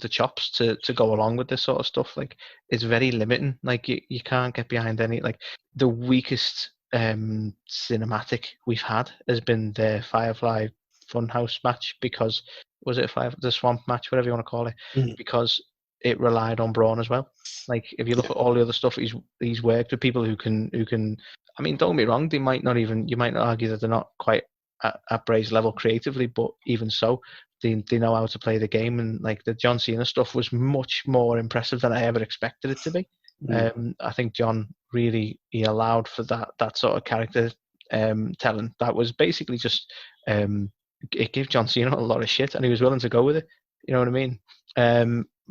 chops to go along with this sort of stuff. Like, it's very limiting. Like, you can't get behind any, like, the weakest cinematic we've had has been the Firefly Funhouse match, because was it the Swamp match, whatever you want to call it, because it relied on Braun as well. Like, if you look at all the other stuff he's worked with people who can I mean, don't get me wrong, you might not argue that they're not quite at Bray's level creatively, but even so, they know how to play the game. And like, the John Cena stuff was much more impressive than I ever expected it to be. I think John really, he allowed for that sort of character telling that was basically just it gave John Cena a lot of shit, and he was willing to go with it. You know what I mean?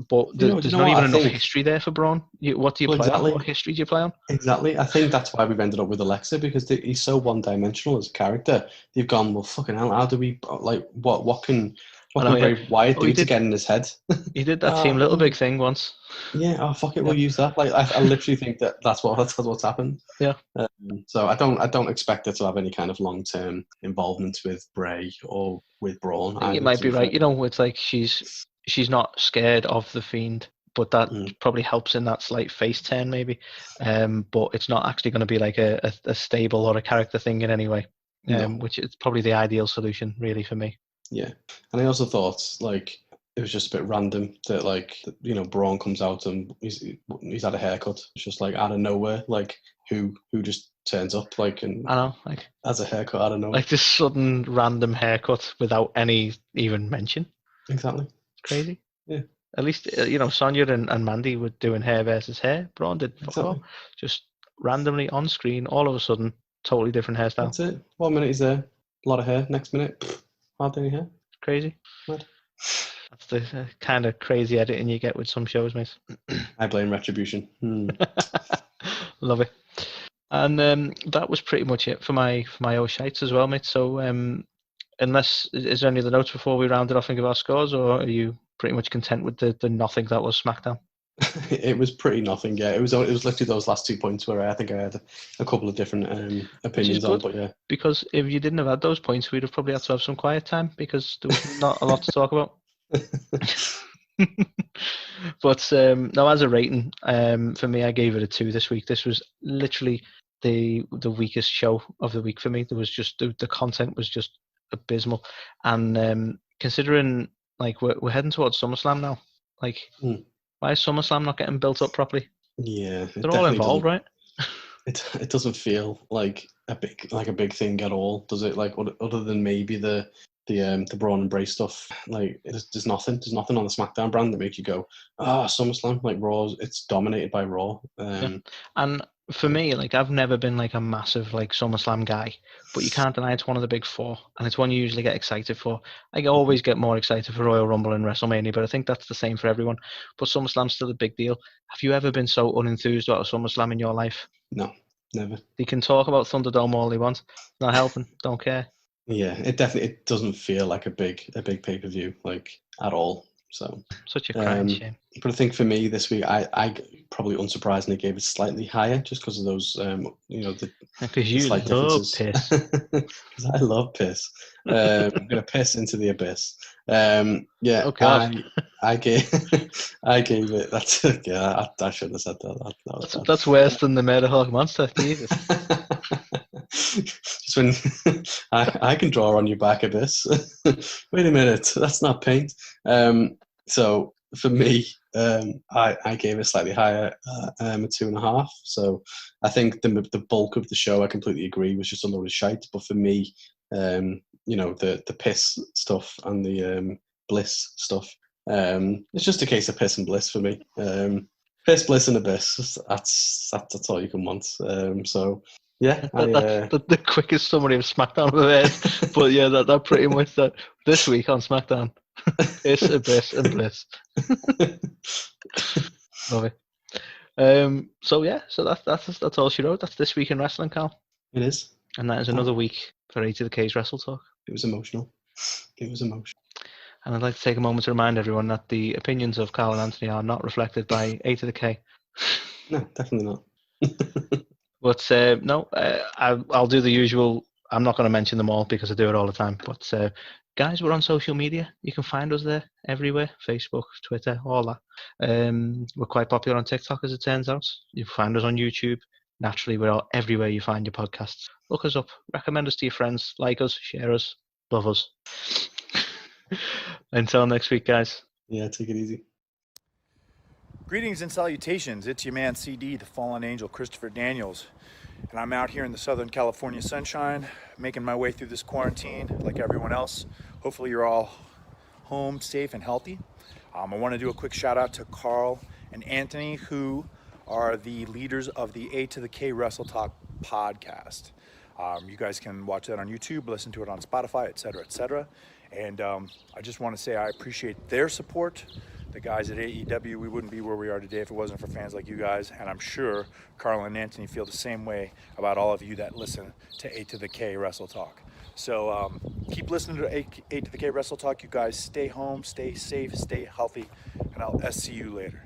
But there's not even enough history there for Braun. What do you play on? What history do you play on? Exactly. I think that's why we've ended up with Alexa, because he's so one-dimensional as a character. You've gone, well, fucking hell, how do we, like, what can Bray Wyatt do to get in his head? He did that Team Little Big thing once. Yeah, fuck it, we'll use that. Like, I literally think that's what's happened. Yeah. So I don't expect her to have any kind of long-term involvement with Bray or with Braun. I think you might be right. You know, it's like she's not scared of the Fiend, but that probably helps in that slight face turn, maybe. But it's not actually going to be like a stable or a character thing in any way. Which is probably the ideal solution, really, for me. Yeah, and I also thought, like, it was just a bit random that, like, you know, Braun comes out and he's had a haircut. It's just like out of nowhere, like, who just turns up, like, and I know, like, has a haircut out of nowhere, like this sudden random haircut without any even mention. Exactly. Crazy. Yeah. At least you know, Sonya and Mandy were doing hair versus hair. Braun did fuck all. Just randomly on screen, all of a sudden, totally different hairstyle. That's it. 1 minute he's there, a lot of hair. Next minute, hardly any hair. Crazy. Mad. That's the kind of crazy editing you get with some shows, mate. I blame Retribution. Love it. And that was pretty much it for my O'Shites as well, mate. So is there any other notes before we round it off and give our scores, or are you pretty much content with the nothing that was SmackDown? It was pretty nothing, yeah. It was literally those last 2 points where I think I had a couple of different opinions on, but yeah. Because if you didn't have had those points, we'd have probably had to have some quiet time, because there was not a lot to talk about. But no, as a rating, for me, I gave it a 2 this week. This was literally the weakest show of the week for me. There was just the content was just abysmal, and considering, like, we're heading towards SummerSlam now, like, why is SummerSlam not getting built up properly? Yeah, they're all involved, right? It doesn't feel like a big thing at all, does it? Like, other than maybe the Braun and Bray stuff, like, there's nothing on the SmackDown brand that makes you go, SummerSlam. Like, Raw, it's dominated by Raw. And for me, like, I've never been like a massive like SummerSlam guy, but you can't deny it's one of the big four, and it's one you usually get excited for. I always get more excited for Royal Rumble and WrestleMania, but I think that's the same for everyone. But SummerSlam's still a big deal. Have you ever been so unenthused about a SummerSlam in your life? No, never. They can talk about Thunderdome all they want. Not helping. Don't care. Yeah, it doesn't feel like a big pay-per-view, like, at all. So such a crying shame. But I think for me this week, I probably unsurprisingly gave it slightly higher just because of those, because you slight love differences. piss. Because I love piss. I'm gonna piss into the abyss. Yeah, Oh God. I gave it. That's yeah. I shouldn't have said that. That's worse than the Murderhawk monster. Jesus. Just when I can draw on your back abyss. Wait a minute, that's not paint. So for me, I gave it slightly higher, a 2.5. So I think the bulk of the show, I completely agree, was just a load of shite. But for me, the piss stuff and the bliss stuff, it's just a case of piss and bliss for me. Piss, bliss, and abyss. That's all you can want. So yeah, the quickest summary of SmackDown I've heard. But yeah, that pretty much that this week on SmackDown. Piss, abyss, and bliss. Love it. So that's all she wrote. That's this week in wrestling, Carl. It is. And that is another week for A to the K's Wrestle Talk. It was emotional. And I'd like to take a moment to remind everyone that the opinions of Carl and Anthony are not reflected by A to the K. No, definitely not. But I'll do the usual. I'm not going to mention them all because I do it all the time. But guys, we're on social media. You can find us there everywhere. Facebook, Twitter, all that. We're quite popular on TikTok, as it turns out. You can find us on YouTube. Naturally, we're everywhere you find your podcasts. Look us up. Recommend us to your friends. Like us. Share us. Love us. Until next week, guys. Yeah, take it easy. Greetings and salutations. It's your man CD, the fallen angel Christopher Daniels. And I'm out here in the Southern California sunshine, making my way through this quarantine like everyone else. Hopefully you're all home, safe, and healthy. I want to do a quick shout out to Carl and Anthony, who are the leaders of the A to the K Wrestle Talk podcast. You guys can watch that on YouTube, listen to it on Spotify, etc., etc. And I just want to say I appreciate their support. The guys at AEW, we wouldn't be where we are today if it wasn't for fans like you guys. And I'm sure Carl and Anthony feel the same way about all of you that listen to A to the K Wrestle Talk. So keep listening to A to the K Wrestle Talk. You guys stay home, stay safe, stay healthy, and I'll see you later.